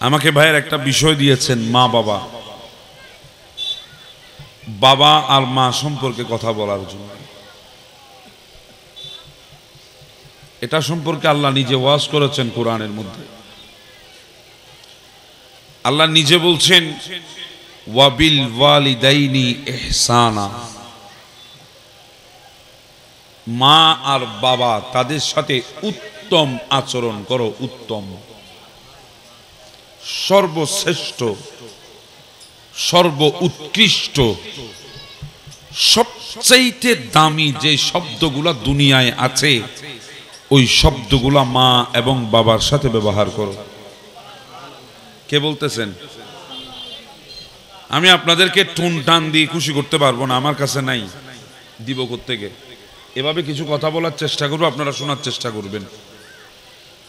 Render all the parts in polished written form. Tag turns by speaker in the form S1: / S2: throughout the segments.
S1: আমাকে ভাইয়ের একটা বিষয় দিয়েছেন, মা বাবা, বাবা আর মা সম্পর্কে কথা বলার জন্য। এটা সম্পর্কে আল্লাহ নিজে ওয়াজ করেছেন কোরআনের মধ্যে। আল্লাহ নিজে বলছেন ওয়াবিল ওয়ালিদাইনি ইহসানা, মা আর বাবা তাদের সাথে উত্তম আচরণ করো। উত্তম, সর্বশ্রেষ্ঠ, সর্ব উৎকৃষ্ট, সবচাইতে দামি যে শব্দগুলা দুনিয়ায় আছে ওই শব্দগুলা মা এবং বাবার সাথে ব্যবহার করো। কে বলতেছেন? আমি আপনাদেরকে টুন টান দিয়ে খুশি করতে পারবো না, আমার কাছে নাই, দিব কোত্থেকে? এভাবে কিছু কথা বলার চেষ্টা করবো, আপনারা শোনার চেষ্টা করবেন।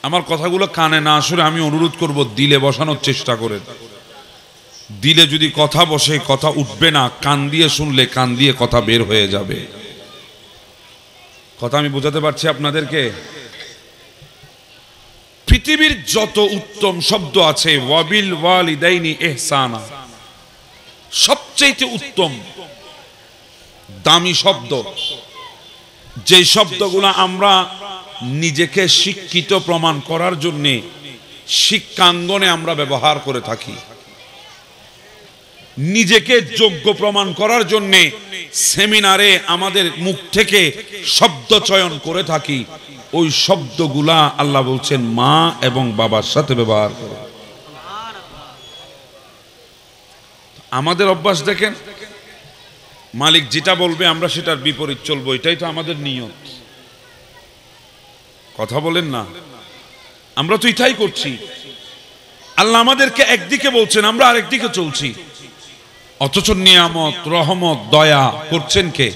S1: আমার কথাগুলো কানে না আসলে আমি অনুরোধ করব দিলে বসানোর চেষ্টা করেন। দিলে যদি কথা বসে কথা উঠবে না, কান দিয়ে শুনলে কান দিয়ে কথা বের হয়ে যাবে। কথা আমি বোঝাতে পারছি আপনাদেরকে? পৃথিবীর যত উত্তম শব্দ আছে ওয়াবিল ওয়ালিদাইনি ইহসানা, সবচেয়ে উত্তম দামি শব্দ, যে শব্দগুলো আমরা নিজেকে শিক্ষিত প্রমাণ করার জন্য শিক্ষাঙ্গনে আমরা ব্যবহার করে থাকি, নিজেকে যোগ্য প্রমাণ করার জন্য সেমিনারে আমাদের মুখ থেকে শব্দ চয়ন করে থাকি, ওই শব্দগুলা আল্লাহ বলছেন মা এবং বাবার সাথে ব্যবহার করে। আমাদের অভ্যাস দেখেন, মালিক যেটা বলবে আমরা সেটার বিপরীত চলবো, এটাই তো আমাদের নিয়ত। কথা বলেন না? আমরা তো এটাই করছি। আল্লাহ আমাদেরকে একদিকে বলছেন, আমরা আরেকদিকে চলছি। অথচ নিয়ামত, রহমত, দয়া করছেন কে?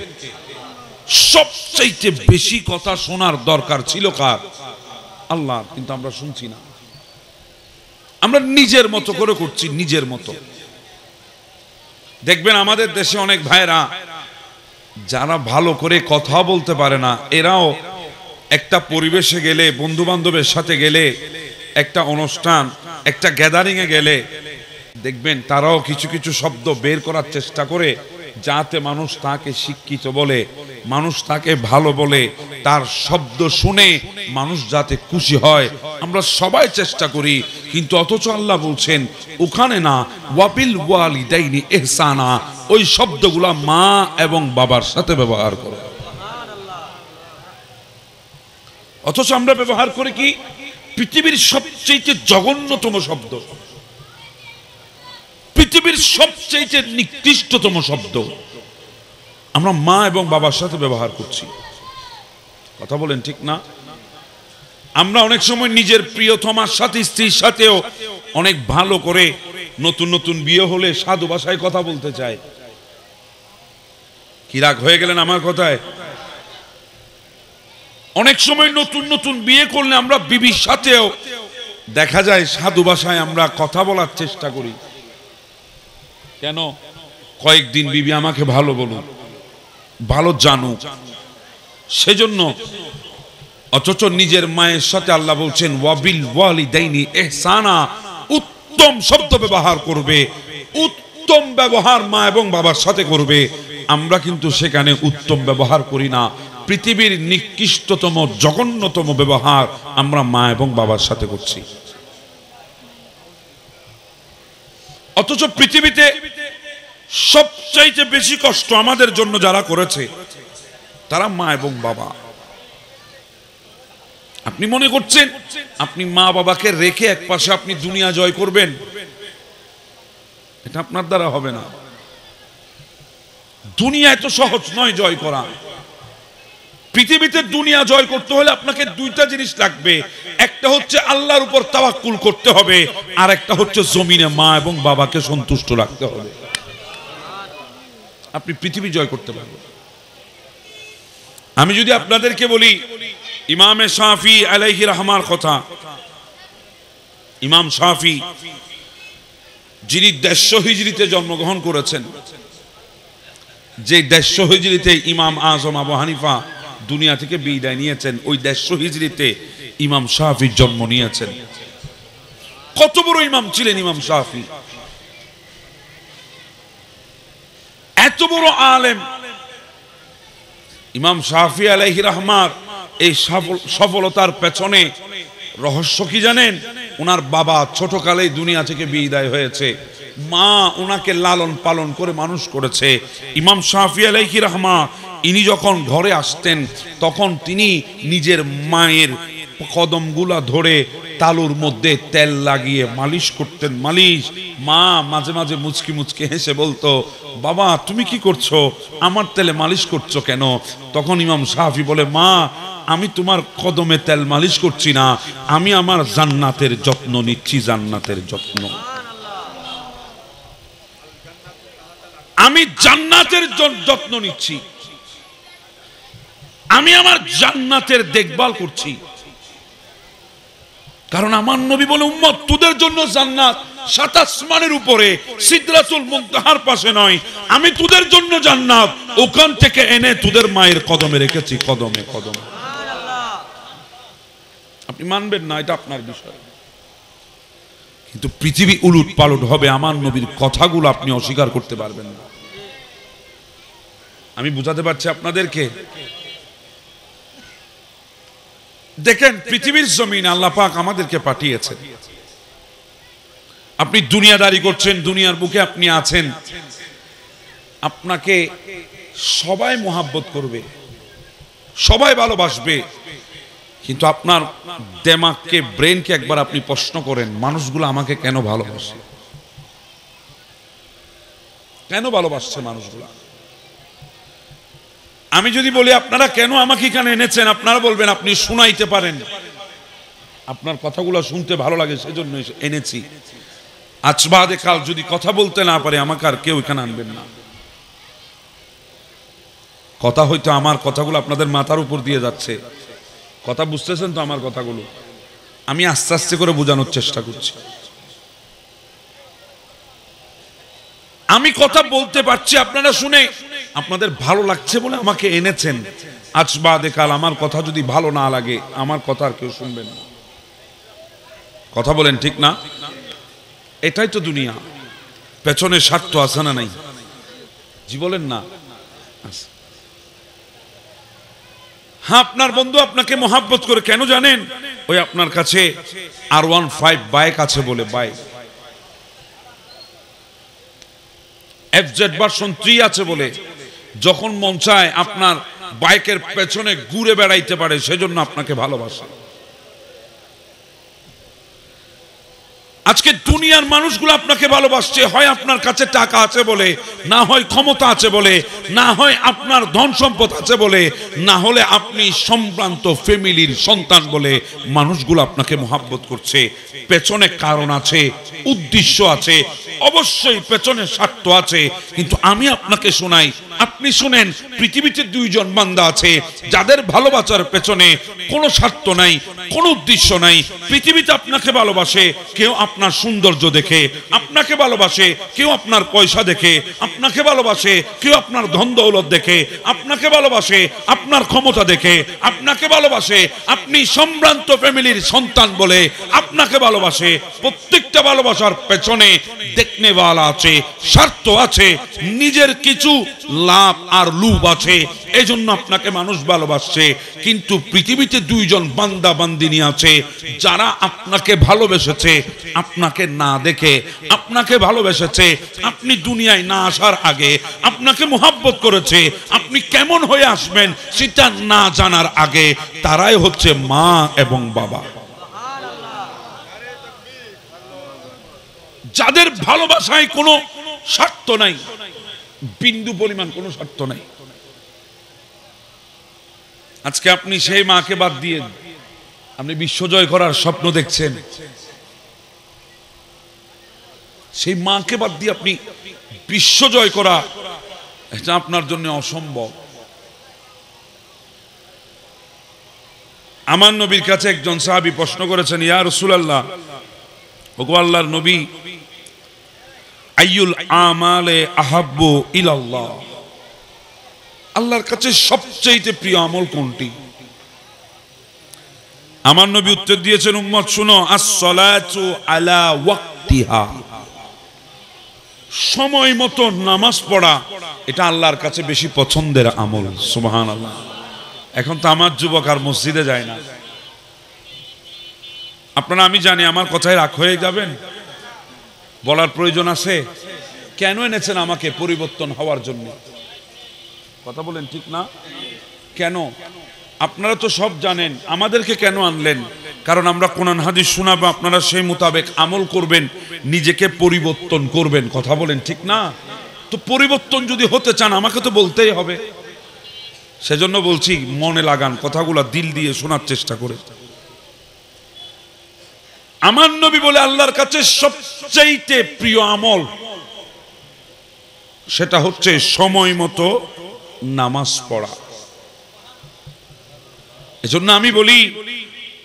S1: সবচাইতে বেশি কথা শোনার দরকার ছিল কার? আল্লাহ। কিন্তু আমরা শুনছি না, আমরা নিজের মতো করে করছি, নিজের মতো। দেখবেন আমাদের দেশে অনেক ভাইরা যারা ভালো করে কথা বলতে পারে না, এরাও একটা পরিবেশে গেলে, বন্ধু বান্ধবের সাথে গেলে, একটা অনুষ্ঠান, একটা গ্যাদারিং এ গেলে দেখবেন তারাও কিছু কিছু শব্দ বের করার চেষ্টা করে, যাতে মানুষ তাকে শিক্ষিত বলে, মানুষ তাকে ভালো বলে, তার শব্দ শুনে মানুষ যাতে খুশি হয়। আমরা সবাই চেষ্টা করি, কিন্তু অথচ আল্লাহ বলছেন ওখানে না, ওয়াবিল ওয়ালিদাইনি ইহসানা, ওই শব্দগুলা মা এবং বাবার সাথে ব্যবহার করো। অথচ আমরা ব্যবহার করি কি? পৃথিবীর সবচেয়ে জঘন্যতম শব্দ, পৃথিবীর সবচেয়ে নিকৃষ্টতম শব্দ আমরা মা এবং বাবার সাথে ব্যবহার করছি। কথা বলেন ঠিক না? আমরা অনেক সময় নিজের প্রিয়তমার সাথে, স্ত্রীর সাথেও অনেক ভালো করে, নতুন নতুন বিয়ে হলে সাধু ভাষায় কথা বলতে চাই। কি রাগ হয়ে গেলেন আমার কথায়? অনেক সময় নতুন নতুন বিয়ে করলে আমরা বিবির সাথেও দেখা যায় সাধু ভাষায় আমরা কথা বলার চেষ্টা করি। কেন? কয়েকদিন বিবি আমাকে ভালো বলুক, ভালো জানুক, সেজন্য। অথচ নিজের মায়ের সাথে আল্লাহ বলছেন ওয়াবিল ওয়ালিদাইনি ইহসানা, উত্তম শব্দ ব্যবহার করবে, উত্তম ব্যবহার মা এবং বাবার সাথে করবে। আমরা কিন্তু সেখানে উত্তম ব্যবহার করি না, পৃথিবীর নিকৃষ্টতম জঘন্যতম ব্যবহার আমরা মা এবং বাবার সাথে করছি। অথচ পৃথিবীতে সবচাইতে বেশি কষ্ট আমাদের জন্য যারা করেছে তারা মা এবং বাবা। আপনি মনে করছেন আপনি মা বাবাকে রেখে এক পাশে আপনি দুনিয়া জয় করবেন? এটা আপনার দ্বারা হবে না। দুনিয়া এত সহজ নয় জয় করা। পৃথিবীতে দুনিয়া জয় করতে হলে আপনাকে দুইটা জিনিস লাগবে, একটা হচ্ছে আল্লাহর উপর তাওয়াক্কুল করতে হবে, আর একটা হচ্ছে জমিনে মা এবং বাবাকে সন্তুষ্ট রাখতে হবে। আপনি পৃথিবী জয় করতে পারবেন। আমি যদি আপনাদেরকে বলি ইমামে শাফি আলাইহি রাহমার কথা, ইমাম শাফি যিনি 150 হিজরিতে জন্মগ্রহণ করেছেন, যে 150 হিজরিতে ইমাম আজম আবু হানিফা দুনিয়া থেকে বিদায় নিয়েছেন, ওই 150 হিজরিতে ইমাম শাফি জন্ম নিয়েছেন। কত বড় ইমাম ছিলেন ইমাম শাফি, এত বড় আলেম ইমাম শাফি আলাইহির রহমাত। এই সফলতার পেছনে রহস্য কি জানেন? ওনার বাবা ছোটকালেই দুনিয়া থেকে বিদায় হয়েছে, মা ওনাকে লালন পালন করে মানুষ করেছে। ইমাম শাফি আলাইহির রহমাত ইনি যখন ঘরে আসতেন তখন তিনি নিজের মায়ের কদমগুলা ধরে তালুর মধ্যে তেল লাগিয়ে মালিশ করতেন, মালিশ। মা মাঝে মাঝে মুচকি মুচকি হেসে বলতো, বাবা তুমি কি করছো, আমার তেলে মালিশ করছো কেন? তখন ইমাম শাফি বলে, মা আমি তোমার কদমে তেল মালিশ করছি না, আমি আমার জান্নাতের যত্ন নিচ্ছি, জান্নাতের যত্ন। আমি জান্নাতের যত্ন নিচ্ছি, আমি আমার জান্নাতের দেখভাল করছি। কারণ আমার নবী বলে, উম্মত তোদের জন্য জান্নাত সাত আসমানের উপরে সিদরাতুল মুনতাহার পাশে নয়, আমি তোদের জন্য জান্নাত ওখান থেকে এনে তোদের মায়ের কদমে রেখেছি, কদমে কদমে। আপনি মানবেন না, এটা আপনার বিষয়, কিন্তু পৃথিবী উলুট পালট হবে, আমার নবীর কথাগুলো আপনি অস্বীকার করতে পারবেন না। আমি বুঝাতে পারছি আপনাদেরকে। দেখেন পৃথিবীর জমিনে আল্লাহ পাক আমাদেরকে পাঠিয়েছেন, আপনি দুনিয়াদারি করছেন, দুনিয়ার বুকে আপনি আছেন, আপনাকে সবাই মোহাব্বত করবে, সবাই ভালোবাসবে, কিন্তু আপনার দেমাগকে, ব্রেনকে একবার আপনি প্রশ্ন করেন, মানুষগুলো আমাকে কেন ভালোবাসে? কেন ভালোবাসছে মানুষগুলো? আমি যদি বলি আপনারা কেন আমাকে এখানে এনেছেন, আপনারা বলবেন আপনি শুনাইতে পারেন, আপনার কথাগুলো শুনতে ভালো লাগে সেজন্য এনেছি। আজ বাদে কাল যদি কথা বলতে না পারে আমাকে আর কেউ এখানে আনবেন না। কথা হয়তো আমার কথাগুলো আপনাদের মাথার উপর দিয়ে যাচ্ছে, কথা বুঝতেছেন তো আমার কথাগুলো? আমি আস্তে আস্তে করে বোঝানোর চেষ্টা করছি। আমি কথা বলতে পারছি, আপনারা শুনে আপনাদের ভালো লাগছে বলে আমাকে এনেছেন। আজ বাদে কাল আমার কথা যদি ভালো না লাগে, আমার কথা আর কেউ শুনবেন না। কথা বলেন ঠিক না? এটাই তো দুনিয়া। পেছনে স্বার্থ আছে না নাই? জি বলেন না? হ্যাঁ, আপনার বন্ধু আপনাকে মোহাব্বত করে কেন জানেন? ওই আপনার কাছে R15 বাইক আছে বলে, বাইক FZ ভার্সন 3 আছে বলে, যখন মন চায় আপনার বাইকের পেছনে ঘুরে বেড়াইতে পারে, সেজন্য আপনাকে ভালোবাসে। আজকে দুনিয়ার মানুষগুলো আপনাকে ভালোবাসছে, হয় আপনার কাছে টাকা আছে বলে, না হয় ক্ষমতা আছে বলে, না হয় আপনার ধন সম্পদ আছে বলে, না হলে আপনি সম্ভ্রান্ত ফ্যামিলির সন্তান বলে মানুষগুলো আপনাকে মোহাব্বত করছে। পেছনে কারণ আছে, উদ্দেশ্য আছে, অবশ্যই পেছনে স্বার্থ আছে। কিন্তু আমি আপনাকে শোনাই, আপনি শুনেন, পৃথিবীতে দুইজন বান্দা আছে যাদের ভালোবাসার পেছনে কোনো স্বার্থ নাই, কোনো উদ্দেশ্য নাই। পৃথিবীতে আপনাকে ভালোবাসে কেউ আপনার সৌন্দর্য দেখে, আপনাকে ভালোবাসে কেউ আপনার পয়সা দেখে, আপনাকে ভালোবাসে কেউ আপনার ধন দৌলত দেখে, আপনাকে ভালোবাসে আপনার ক্ষমতা দেখে, আপনাকে ভালোবাসে আপনি সম্ভ্রান্ত ফ্যামিলির সন্তান বলে আপনাকে ভালোবাসে। প্রত্যেকটা ভালোবাসার পেছনে দেখনেওয়ালা আছে, স্বার্থ আছে, নিজের কিছু লাভ আর লুভ আছে, এজন্য আপনাকে মানুষ ভালোবাসছে। কিন্তু পৃথিবীতে দুইজন বান্দা বান্দিনী আছে যারা আপনাকে ভালোবেসেছে আপনাকে না দেখে, আপনাকে ভালোবেসেছে আপনি দুনিয়ায় না আসার আগে, আপনাকে মোহাব্বত করেছে আপনি কেমন হয়ে আসবেন সেটা না জানার আগে। তারাই হচ্ছে মা এবং বাবা, যাদের ভালোবাসায় কোনো স্বার্থ নাই, বিন্দু পরিমাণ কোনো স্বার্থ নাই। আজকে আপনি সেই মাকে বাদ দিয়ে আপনি বিশ্বজয় করার স্বপ্ন দেখছেন, সেই মাকে বাদ দিয়ে আপনি বিশ্বজয় করা, এটা আপনার জন্য অসম্ভব। আমার নবীর কাছে একজন সাহাবী প্রশ্ন করেছেন, ইয়া রাসূলুল্লাহ, ওগো আল্লাহর নবী, আইয়ুল আমালে আহাব্বু ইলাল্লাহ, আল্লাহর কাছে সবচেয়ে প্রিয় আমল কোনটি? আমার নবী উত্তর দিয়েছেন, উম্মত শুনো, আস-সালাতু আলা ওয়াক্তিহা, সময় মতো নামাজ পড়া এটা আল্লাহর কাছে বেশি পছন্দের আমল। সুবহানাল্লাহ। এখন তো আমার যুবক আর মসজিদে যায় না। আপনারা, আমি জানি আমার কথায় রাগ হয়ে যাবেন, বলার প্রয়োজন আছে। কেন এনেছেন আমাকে? পরিবর্তন হওয়ার জন্য। কথা বলেন, ঠিক না? কেন? আপনারা তো সব জানেন। আমাদেরকে কেন আনলেন? কারণ আমরা কোরআন হাদিস শোনাবো, আপনারা সেই মোতাবেক আমল করবেন, নিজেকে পরিবর্তন করবেন। কথা বলেন, ঠিক না? তো পরিবর্তন যদি হতে চান আমাকে তো বলতেই হবে। সেজন্য বলছি, মনে লাগান কথাগুলো, দিল দিয়ে শোনার চেষ্টা করে। আমার নবী বলে আল্লাহর কাছে সবচেয়ে প্রিয় আমল সেটা হচ্ছে সময় মতো নামাজ পড়া। এজন্য আমি বলি,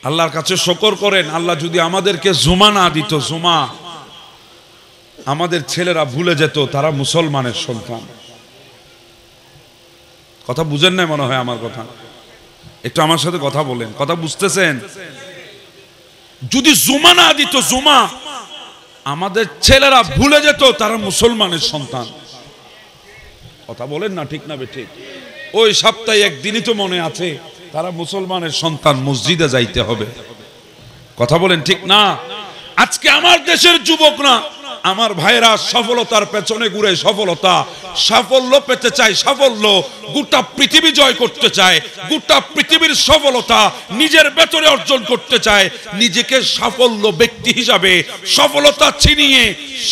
S1: আল্লাহর কাছে শুকর করেন, আল্লাহ যদি আমাদেরকে জুমা না দিত, জুমা, আমাদের ছেলেরা ভুলে যেত তারা মুসলমানের সন্তান। কথা বুঝেন না মনে হয় আমার কথা? একটু আমার সাথে কথা বলেন, কথা বুঝতেছেন? যদি জুমা না দিত, জুমা, আমাদের ছেলেরা ভুলে যেত তারা মুসলমানের সন্তান। কথা বলেন না, ঠিক না বেঠিক? ওই সপ্তাহে একদিনই তো মনে আছে তারা মুসলমানের সন্তান, মসজিদে যাইতে হবে। কথা বলেন, ঠিক না? আজকে আমার দেশের যুবকরা, আমার ভাইরা সফলতার পেছনে ঘুরে, সাফল্য পেতে চায়, সাফল্য, গোটা পৃথিবী জয় করতে চায়, গোটা পৃথিবীর সফলতা নিজের ভেতরে অর্জন করতে চায়, নিজেকে সাফল্য ব্যক্তি হিসাবে সফলতা ছিনিয়ে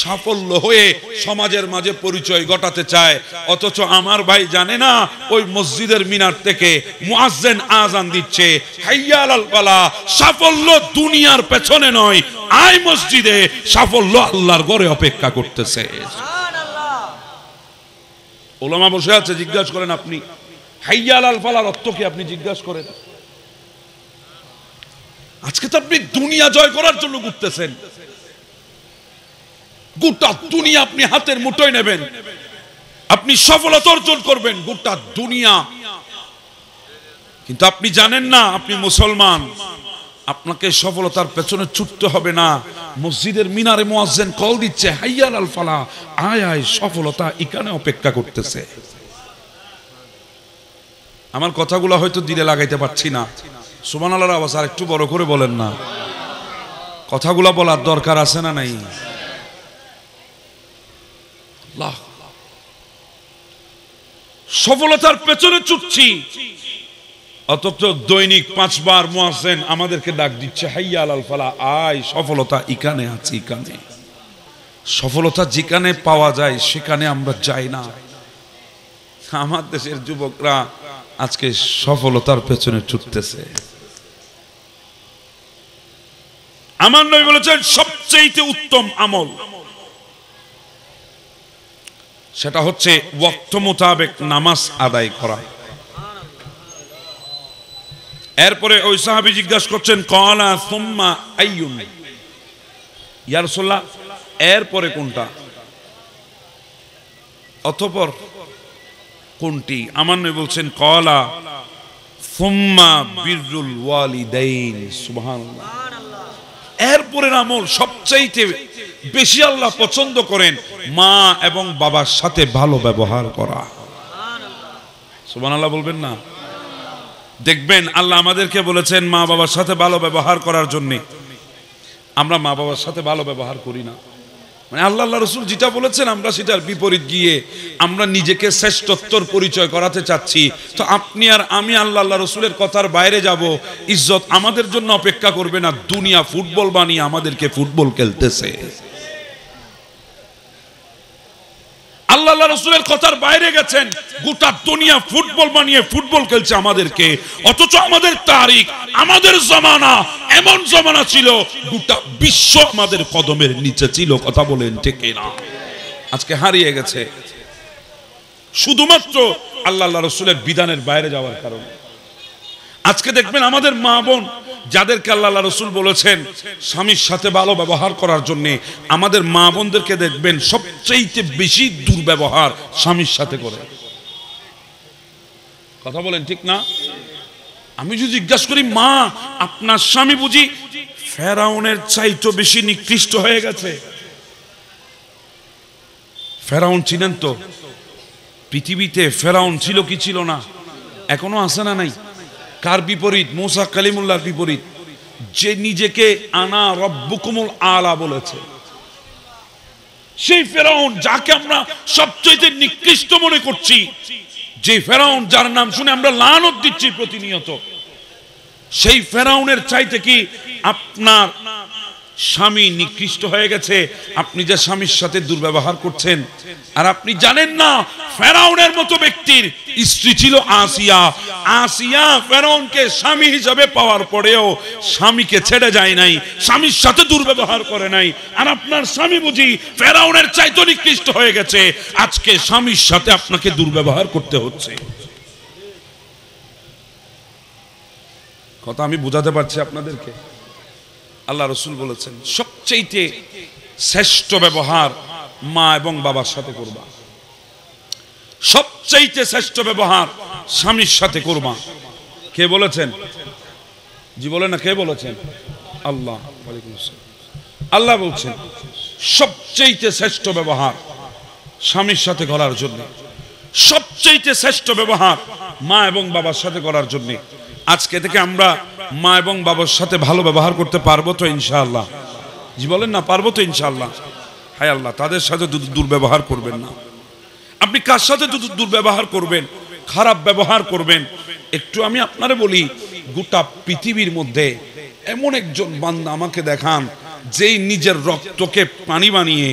S1: সাফল্য হয়ে সমাজের মাঝে পরিচয় ঘটাতে চায়। অথচ আমার ভাই জানে না, ওই মসজিদের মিনার থেকে মুয়াজ্জিন আযান দিচ্ছে, হাইয়া আলাল ফালাহ। সাফল্য দুনিয়ার পেছনে নয়, আয় মসজিদে, সাফল্য আল্লাহর ঘরে অপেক্ষা করতেছে। ওলামা বসে আছে, জিজ্ঞাসা করেন আপনি, হাইয়া আলাল ফালাহর অর্থ কি? আপনি জিজ্ঞাসা করেন। আজকে তো আপনি দুনিয়া জয় করার জন্য ঘুরতেছেন, গোটা দুনিয়া আপনি হাতের মুঠোয় নেবেন, আপনি সফলতা অর্জন করবেন, গোটা দুনিয়া। কিন্তু আপনি জানেন না আপনি মুসলমান। আপনাকে সফলতার পেছনে ছুটতে হবে না। মসজিদের মিনারে মুয়াজ্জিন কল দিচ্ছে, হাইয়া আলাল ফালাহ, আয় আয়, সফলতা এখানে অপেক্ষা করতেছে। আমার কথাগুলো হয়তো দিলে লাগাইতে পারছি না। সুবহানাল্লাহর আওয়াজ আর একটু বড় করে বলেন না। কথাগুলো বলার দরকার আছে না নাই? সফলতার পেছনে ছুটছি, অথচ দৈনিক 5 বার মুয়াজ্জিন আমাদেরকে ডাক দিচ্ছে, হাইয়া আলাল ফালাহ, আয়, সফলতা এখানে আছে, এখানে। সফলতা যেখানে পাওয়া যায় সেখানে আমরা যাই না। আমার দেশের যুবকরা আজকে সফলতার পেছনে ছুটতেছে। আমার নবী বলেছেন সবচেয়ে উত্তম আমল সেটা হচ্ছে ওয়াক্ত মোতাবেক নামাজ আদায় করা। এরপরে ওই সাহাবী জিজ্ঞাসা করছেন, ক্বালা সুম্মা আইয়ুন, ইয়া রাসূলুল্লাহ, এরপরে কোনটা, অতঃপর কোনটি? আমার নবী বলছেন, ক্বালা সুম্মা বিররুল ওয়ালিদাইন। সুবহানাল্লাহ। এরপরের আমল সবচাইতে বেশি আল্লাহ পছন্দ করেন মা এবং বাবার সাথে ভালো ব্যবহার করা। সুবহানাল্লাহ বলবেন না? দেখবেন আল্লাহ আমাদেরকে বলেছেন মা বাবার সাথে ভালো ব্যবহার করার জন্য। আমরা মা বাবার সাথে ভালো ব্যবহার করি না। মানে আল্লাহ রাসূল যেটা বলেছেন আমরা সেটার বিপরীত গিয়ে আমরা নিজেকে শ্রেষ্ঠত্বর পরিচয় করাতে চাচ্ছি। তো আপনি আর আমি আল্লাহ রাসূলের কথার বাইরে যাব, ইজ্জত আমাদের জন্য অপেক্ষা করবে না। দুনিয়া ফুটবল বানিয়ে আমাদেরকে ফুটবল খেলতেছে। আল্লাহ রাসূলের কথার বাইরে গেছেন, গোটা দুনিয়া ফুটবল বানিয়ে ফুটবল খেলছে আমাদেরকে। অথচ আমাদের তারিখ, আমাদের জামানা এমন জামানা ছিল গোটা বিশ্ব আমাদের কদমের নিচে ছিল। কথা বলেন ঠিক না? আজকে হারিয়ে গেছে শুধুমাত্র আল্লাহ রাসূলের বিধানের বাইরে যাওয়ার কারণে। আজকে দেখবেন আমাদের মা বোন যাদেরকে আল্লাহ রাসূল বলেছেন স্বামীর সাথে ভালো ব্যবহার করার জন্য, আমাদের মা বোনদেরকে দেখবেন সবচেয়ে বেশি দুর্ব্যবহার স্বামীর সাথে করে। কথা বলেন ঠিক না? আমি যদি জিজ্ঞাসা করি, মা আপনার স্বামী বুঝি ফেরাউনের চাইতে বেশি নিকৃষ্ট হয়ে গেছে? ফেরাউন চিনেন তো? পৃথিবীতে ফেরাউন ছিল কি ছিল না? এখনো আছে না নাই? কার বিপরীত? মুসা কালিমুল্লাহর বিপরীত, যে নিজেকে আনা রব্বুকুমুল আলা বলেছে। সেই ফেরাউন যাকে আমরা সবচেয়ে নিকৃষ্ট মনে করছি, যে ফেরাউন যার নাম শুনে আমরা লানত দিচ্ছি প্রতিনিয়ত, সেই ফেরাউনের চাইতে কি আপনার স্বামী নিকৃষ্ট হয়ে গেছে? আপনি যে স্বামীর সাথে দুর্ব্যবহার করছেন, আর আপনি জানেন না ফেরাউনের মতো ব্যক্তির স্ত্রী ছিল আসিয়া। আসিয়া ফেরাউনকে স্বামী হিসাবে পাওয়ার পরেও স্বামীকে ছেড়ে যায় নাই, স্বামীর সাথে দুর্ব্যবহার করে নাই। আর আপনার স্বামী বুঝি ফেরাউনের চাইতে নিকৃষ্ট হয়ে গেছে, আজকে স্বামীর সাথে আপনাকে দুর্ব্যবহার করতে হচ্ছে। কথা আমি বুঝাতে পারছি আপনাদেরকে? আল্লাহ রসুল বলেছেন সবচেয়ে শ্রেষ্ঠ ব্যবহার মা এবং বাবার সাথে করবা, সবচেয়ে শ্রেষ্ঠ ব্যবহার স্বামীর সাথে করবা। কে বলেছেন? জি বলেন না, কে বলেছেন? আল্লাহ। আল্লাহ বলছেন সবচেয়ে শ্রেষ্ঠ ব্যবহার স্বামীর সাথে করার জন্য, সবচেয়ে শ্রেষ্ঠ ব্যবহার মা এবং বাবার সাথে করার জন্য। আজকে থেকে আমরা মা এবং বাবার সাথে ভালো ব্যবহার করতে পারবো তো ইনশাআল্লাহ? জি বলেন না, পারবো তো ইনশাআল্লাহ? হায় আল্লাহ, তাদের সাথে দুর্ব্যবহার করবেন না। আপনি কার সাথে দুর্ব্যবহার করবেন, খারাপ ব্যবহার করবেন? একটু আমি আপনারে বলি, গোটা পৃথিবীর মধ্যে এমন একজন বান্দা আমাকে দেখান যেই নিজের রক্তকে পানি বানিয়ে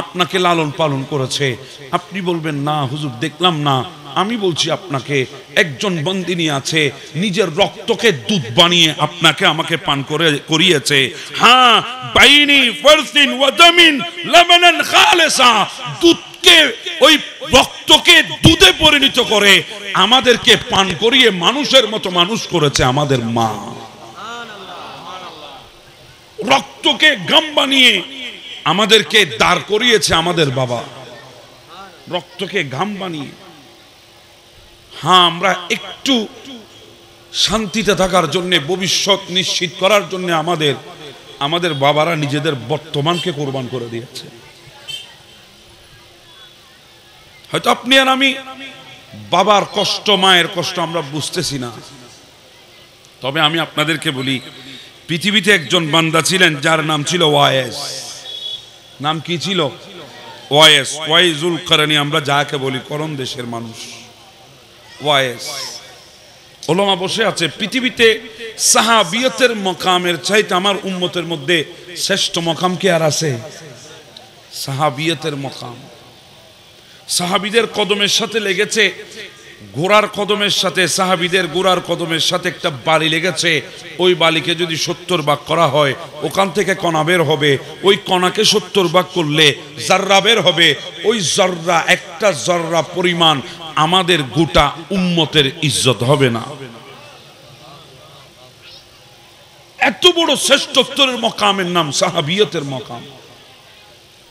S1: আপনাকে লালন পালন করেছে। আপনি বলবেন না হুজুর দেখলাম না। আমি বলছি আপনাকে, একজন বন্দিনী আছে নিজের রক্তকে দুধ বানিয়ে আপনাকে আমাকে পান করিয়েছে। হ্যাঁ, বাইনি ফারসিন ওয়া দামিন লাবানান খালিসা, দুধকে ওই রক্তকে দুধে পরিণত করে আমাদেরকে পান করিয়ে মানুষের মতো মানুষ করেছে আমাদের মা। রক্তকে গাম বানিয়ে আমাদেরকে দাঁড় করিয়েছে আমাদের বাবা, রক্তকে ঘাম বানিয়ে। হ্যাঁ, আমরা একটু শান্তিতে থাকার জন্য, ভবিষ্যৎ নিশ্চিত করার জন্য আমাদের বাবারা নিজেদের বর্তমানকে কোরবান করে দিয়েছে। হয়তো আপনি আর আমি বাবার কষ্ট, মায়ের কষ্ট আমরা বুঝতেছি না। তবে আমি আপনাদেরকে বলি, পৃথিবীতে একজন বান্দা ছিলেন যার নাম ছিল ওয়াইস। নাম কি ছিল? ওয়াইস। ওয়াইজুল কারণী আমরা যাকে বলি, করণ দেশের মানুষ। ওয়াইস ওলামা বসে আছে। পৃথিবীতে সাহাবিয়তের মকামের চাইতে আমার উম্মতের মধ্যে শ্রেষ্ঠ মকাম কি আর আছে? সাহাবিয়তের মকাম। সাহাবিদের কদমের সাথে লেগেছে, ঘোড়ার কদমের সাথে, সাহাবিদের ঘোড়ার কদমের সাথে একটা বালি লেগেছে। ওই বালিকে যদি 70 ভাগ করা হয়, ওখান থেকে কণা বের হবে। ওই কণাকে 70 ভাগ করলে জাররা বের হবে। ওই জাররা, একটা জাররা পরিমাণ আমাদের গোটা উম্মতের ইজ্জত হবে না। এত বড় শ্রেষ্ঠত্বের মকামের নাম সাহাবিয়তের মকাম।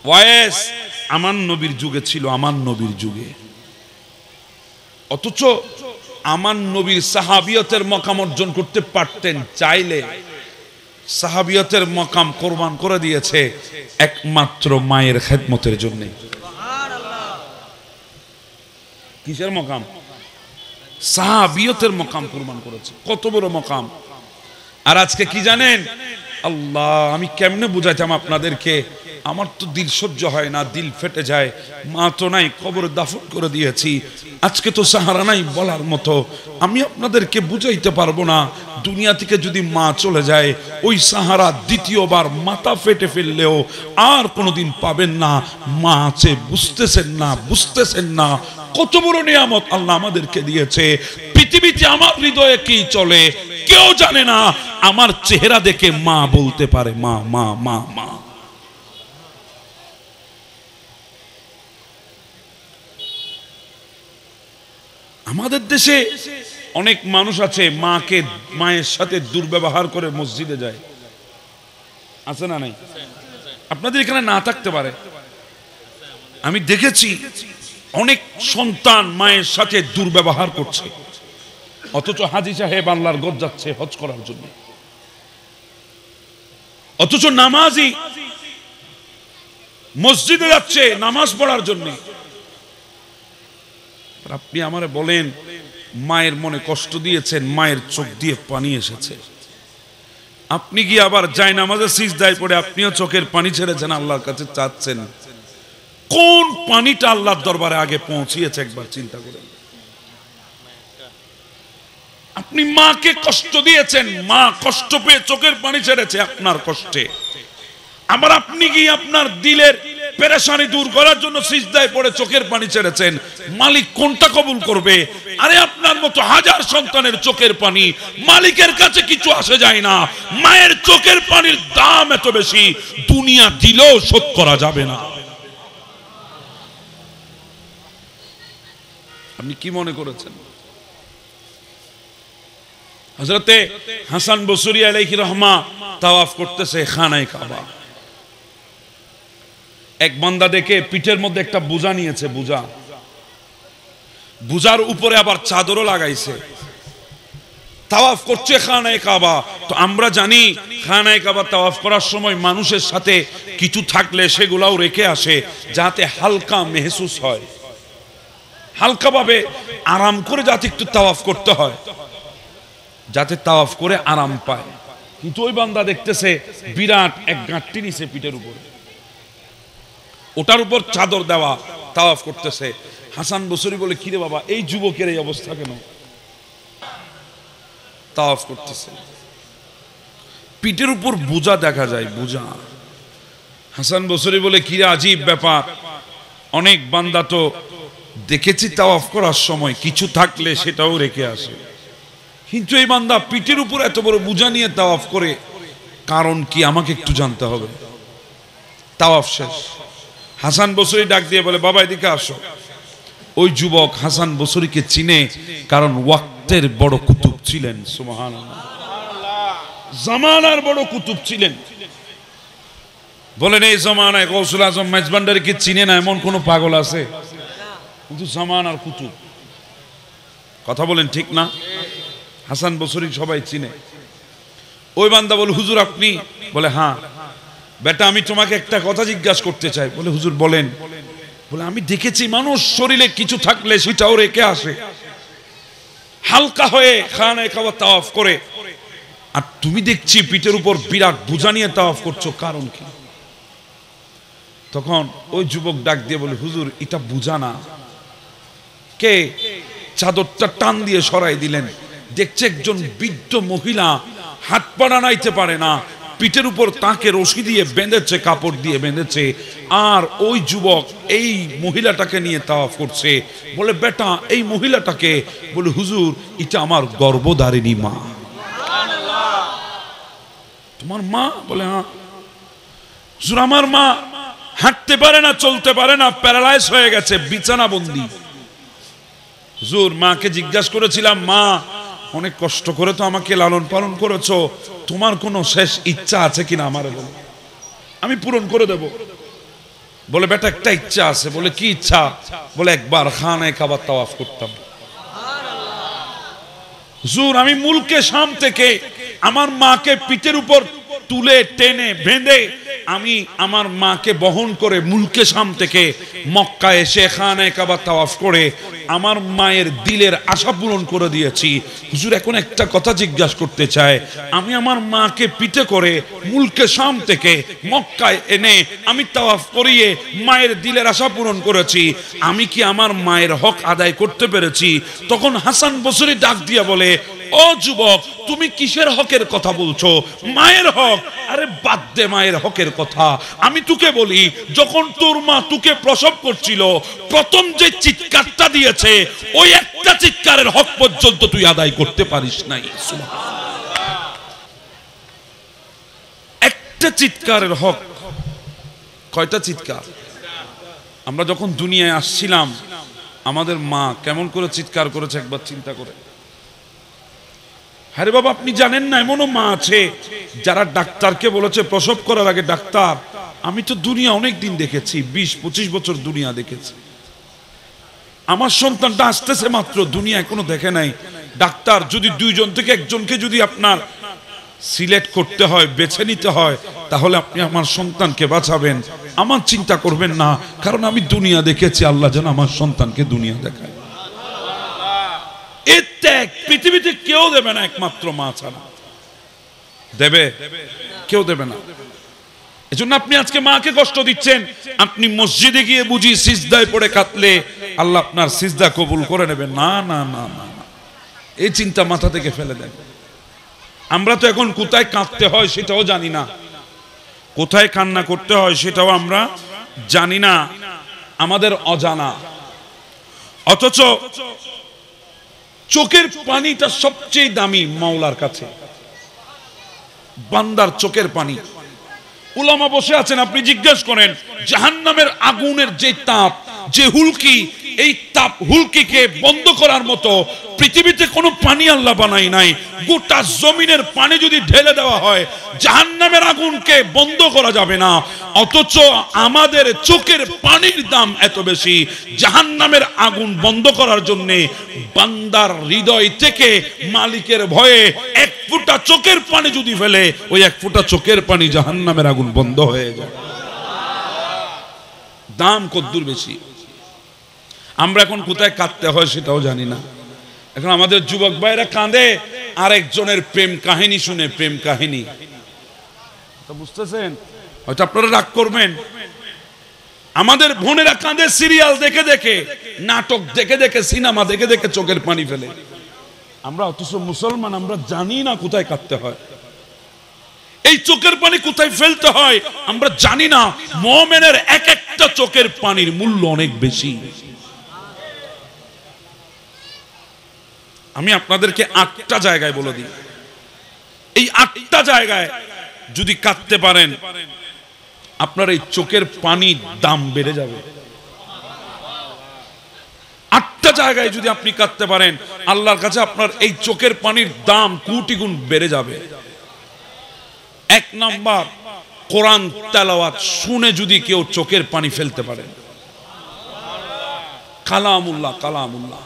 S1: ওয়াইস আমার নবীর যুগে ছিল, আমার নবীর যুগে। অথচ আমার নবীর সাহাবিয়তের মকাম অর্জন করতে পারতেন চাইলে। সাহাবিয়তের মকাম কোরবান করে দিয়েছে একমাত্র মায়ের খেদমতের জন্য। কিসের মকাম? সাহাবিয়তের মকাম কোরবান করেছে। কত বড় মকাম! আর আজকে কি জানেন? আল্লাহ, আমি কেমনে বুঝাইতাম আপনাদেরকে, আমার তো দিল সহ্য হয় না, দিল ফেটে যায়। মা তো নাই, কবরে দাফন করে দিয়েছি, আজকে তো সাহারা নাই বলার মতো। আমি আপনাদেরকে বুঝাইতে পারবো না। দুনিয়া থেকে যদি মা চলে যায়, ওই সাহারা দ্বিতীয়বার মাথা ফেটে ফেললেও আর কোনোদিন পাবেন না। মা আছে, বুঝতেছেন না, বুঝতেছেন না কত বড় নিয়ামত আল্লাহ আমাদেরকে দিয়েছে। পৃথিবীতে আমার হৃদয়ে কি চলে কেউ জানে না। আমার চেহারা দেখে মা বলতে পারে মা মা মা মা। আমাদের দেশে অনেক মানুষ আছে মায়ের সাথে দুর্ব্যবহার করে মসজিদে যায়, আছে না নাই? আপনাদের এখানে না থাকতে পারে। আমি দেখেছি অনেক সন্তান মায়ের সাথে দুর্ব্যবহার করছে। অথচ হাজী সাহেব আল্লাহর ঘর যাচ্ছে হজ করার জন্য, অথচ নামাজি মসজিদে যাচ্ছে নামাজ পড়ার জন্য। আপনি আমারে বলেন, মায়ের মনে কষ্ট দিয়েছেন, মায়ের চোখ দিয়ে পানি এসেছে, আপনি কি আবার যায় নামাজে সিজদায় পড়ে আপনিও চোখের পানি ছেড়েছেন, আল্লাহর কাছে চাচ্ছেন, কোন পানিটা আল্লাহর দরবারে আগে পৌঁছিয়েছে একবার চিন্তা করেন। আপনি মাকে কষ্ট দিয়েছেন, মা কষ্ট পেয়ে চোখের পানি ছেড়েছে আপনার কষ্টে, আবার আপনি কি আপনার দিলের পেরেশানি দূর করার জন্য সিজদায় পড়ে চোখের পানি ছেড়েছেন। মালিক কোনটা কবুল করবে? আরে আপনার মতো হাজার সন্তানের চোখের পানি মালিকের কাছে কিছু আসে যায় না। মায়ের চোখের পানির দাম এত বেশি, দুনিয়া দিলেও শোধ করা যাবে না। আপনি কি মনে করেছেন? হযরতে হাসান বসরি আলাইহির রহমা তাওয়াফ করতেছে খানায়ে কাবা। এক বান্দা দেখে পিঠের মধ্যে একটা বোঝা নিয়েছে, বুজার উপরে আবার চাদরও লাগাইছে, তাওয়াফ করছে খানায়ে কাবা। তো আমরা জানি খানায়ে কাবা তাওয়াফ করার সময় মানুষের সাথে কিছু থাকলে সেগুলাও রেখে আসে, যাতে হালকা মেহসুস হয়, হালকা ভাবে আরাম করে যাতে একটু তাওয়াফ করতে হয়, যাতে তাওয়াফ করে আরাম পায়। কিন্তু ওই বান্দা দেখতেছে বিরাট এক গাঁটটি নিচে পিঠের উপরে, ওটার উপর চাদর দেওয়া, তাওয়াফ করতেছে। হাসান বসরি বলে, কিরে বাবা, এই যুবকের এই অবস্থা কেন? তাওয়াফ করতেছে, পিঠের উপর বোঝা দেখা যায়, বোঝা। হাসান বসরি বলে, কিরে আজীব ব্যাপার, অনেক বান্দা তো দেখেছি তাওয়াফ করার সময় কিছু থাকলে সেটাও রেখে আসে, কিন্তু এই বান্দা পিঠের উপর এত বড় বোঝা নিয়ে তাওয়াফ করে, কারণ কি আমাকে একটু জানতে হবে। তাওয়াফ শেষ, হাসান বসরি ডাক দিয়ে বলে, বাবা এদিকে আসো। ওই যুবক হাসান বসরিকে চিনে, কারণ ওয়াক্তের বড় কুতুব ছিলেন, সুবহানাল্লাহ, জামানার বড় কুতুব ছিলেন। বলেন এই জামানায় গৌসুল আজম মেজবান্ডারিকে চিনে না এমন কোন পাগল আছে? কিন্তু জামানার কুতুব, কথা বলেন ঠিক না? হাসান বসরি সবাই চিনে। ওই বান্দা বলে, হুজুর আপনি? বলে হ্যাঁ। বেটা আমি তোমাকে একটা কথা জিজ্ঞাসা করতে চাই। বলে হুজুর বলেন। বলে আমি দেখেছি মানুষ শরীরে কিছু থাকলে সেটাও রেখে আসে, হালকা হয়ে খানায়ে কাবা তাওয়াফ করে, আর তুমি দেখছি পিঠের উপর বিরাট বোঝা নিয়ে তাওয়াফ করছো, কারণ কি? তখন ওই যুবক ডাক দিয়ে বলে, হুজুর এটা বোঝা না। কে? চাদরটা টান দিয়ে সরাই দিলেন, দেখছে একজন বৃদ্ধ মহিলা হাত পা নাড়াইতে পারে না, পিঠের উপর তাকে রশি দিয়ে বেঁধেছে, কাপড় দিয়ে বেঁধেছে, আর ওই যুবক এই মহিলাটাকে নিয়ে তাওয়াফ করছে। বলে বেটা এই মহিলাটাকে? বলে হুজুর এটা আমার গর্ভধারিণী মা। তোমার মা? বলে হ্যাঁ। হুজুর আমার মা হাঁটতে পারে না, চলতে পারে না, প্যারালাইজ হয়ে গেছে, বিছানা বন্দি। হুজুর মাকে জিজ্ঞাসা করেছিলাম, মা অনেক কষ্ট করে তো আমাকে লালন পালন করেছো, তোমার কোনো শেষ ইচ্ছা আছে কিনা আমারে বলো, আমি পূরণ করে দেব। বলে বেটা একটা ইচ্ছা আছে। বলে কি ইচ্ছা? বলে একবার খানায়ে কাবা তাওয়াফ করতাম। হুজুর আমি মুলকে শাম থেকে আমার মাকে পিঠের উপর তুলে টেনে বেঁধে আমি আমার মাকে বহন করে মুলকে শাম থেকে মক্কা এসে খানায়ে কাবা তাওয়াফ করে আমার মায়ের দিলের আশা পূরণ করে দিয়েছি। হুজুর এখন একটা কথা জিজ্ঞাসা করতে চাই, আমি আমার মাকে পিঠে করে মুলকে শাম থেকে মক্কায় এনে আমি তাওয়াফ করিয়ে মায়ের দিলের আশা পূরণ করেছি, আমি কি আমার মায়ের হক আদায় করতে পেরেছি? তখন হাসান বসরি ডাক দিয়া বলে, ও যুবক তুমি কিসের হকের কথা বলছো? মায়ের হক? আরে বাদ দে মায়ের হকের কথা। আমি তোকে বলি, যখন তোর মা তোকে প্রসব করছিল প্রথম যে চিৎকারটা দিয়েছে ওই একটা চিৎকারের হক পর্যন্ত তুই আদায় করতে পারিস নাই। একটা চিৎকারের হক। কয়টা চিৎকার? আমরা যখন দুনিয়ায় আসছিলাম আমাদের মা কেমন করে চিৎকার করেছে একবার চিন্তা করে। আরে বাবা আপনি জানেন না এমনও মা আছে যারা ডাক্তারকে বলেছে প্রসব করার আগে, ডাক্তার আমি তো দুনিয়া অনেক দিন দেখেছি, 20-25 বছর দুনিয়া দেখেছি, আমার সন্তানটা আসতেছে মাত্র, দুনিয়া এখনো দেখে নাই, ডাক্তার যদি দুইজন থেকে একজনকে যদি আপনার সিলেক্ট করতে হয়, বেছে নিতে হয়, তাহলে আপনি আমার সন্তানকে বাঁচাবেন, আমার চিন্তা করবেন না, কারণ আমি দুনিয়া দেখেছি, আল্লাহ যেন আমার সন্তানকে দুনিয়া দেখায়। এর ত্যাগ পৃথিবীতে কেউ দেবে না, একমাত্র মা ছাড়া। দেবে? কেউ দেবে না। এজন্য আপনি আজকে মাকে কষ্ট দিচ্ছেন। আপনি মসজিদে গিয়ে বুঝি সিজদায় পড়ে কাঁদলে আল্লাহ আপনার সিজদা কবুল করে নেবেন? না না না না, এই চিন্তা মাথা থেকে ফেলে দেন। আমরা তো এখন কোথায় কাঁদতে হয় সেটাও জানি না, কোথায় কান্না করতে হয় সেটাও আমরা জানি না, আমাদের অজানা। অথচ চোখের পানিটা সবচেয়ে দামি মাওলার কাছে, বান্দার চোখের পানি। উলামা বসে আছেন, আপনি জিজ্ঞেস করেন জাহান্নামের আগুনের যে তাপ, যে হুলকি, এই তাপ হুলকিকে বন্ধ করার মতো পৃথিবীতে কোনো পানি আল্লাহ বানাই নাই। গোটা জমিনের পানি যদি ঢেলে দেওয়া হয়, জাহান্নামের আগুনকে বন্ধ করা যাবে না। অথচ আমাদের চোখের পানির দাম এত বেশি। জাহান্নামের আগুন বন্ধ করার জন্য বান্দার হৃদয় থেকে মালিকের ভয়ে এক ফোঁটা চোখের পানি যদি ফেলে, ওই এক ফোঁটা চোখের পানি জাহান্নামের আগুন বন্ধ হয়ে যায়। দাম কদ্দুর বেশি। আমরা এখন কোথায় কাঁদতে হয় সেটাও জানি না। এখন আমাদের যুবক ভাইরা কাঁদে আরেকজনের প্রেম কাহিনী শুনে, প্রেম কাহিনী। বুঝতেছেন? হয়তো আপনারা রাগ করবেন। আমাদের বোনেরা কাঁদে সিরিয়াল দেখে দেখে, নাটক দেখে দেখে, সিনেমা দেখে দেখে চোখের পানি ফেলে। আমরা অথচ মুসলমান, আমরা জানি না কোথায় কাঁদতে হয়, এই চোখের পানি কোথায় ফেলতে হয় আমরা জানি না। মুমিনের এক একটা চোখের পানির মূল্য অনেক বেশি। আমি আপনাদেরকে 8টা জায়গায় বলে দিই, এই 8টা জায়গায় যদি কাঁদতে পারেন, আপনার এই চোখের পানির দাম বেড়ে যাবে। 8টা জায়গায় যদি আপনি কাঁদতে পারেন, আল্লাহর কাছে আপনার এই চোখের পানির দাম কোটি গুণ বেড়ে যাবে। 1 নাম্বার, কোরআন তেলাওয়াত শুনে যদি কেউ চোখের পানি ফেলতে পারে। কালামুল্লাহ, কালামুল্লাহ,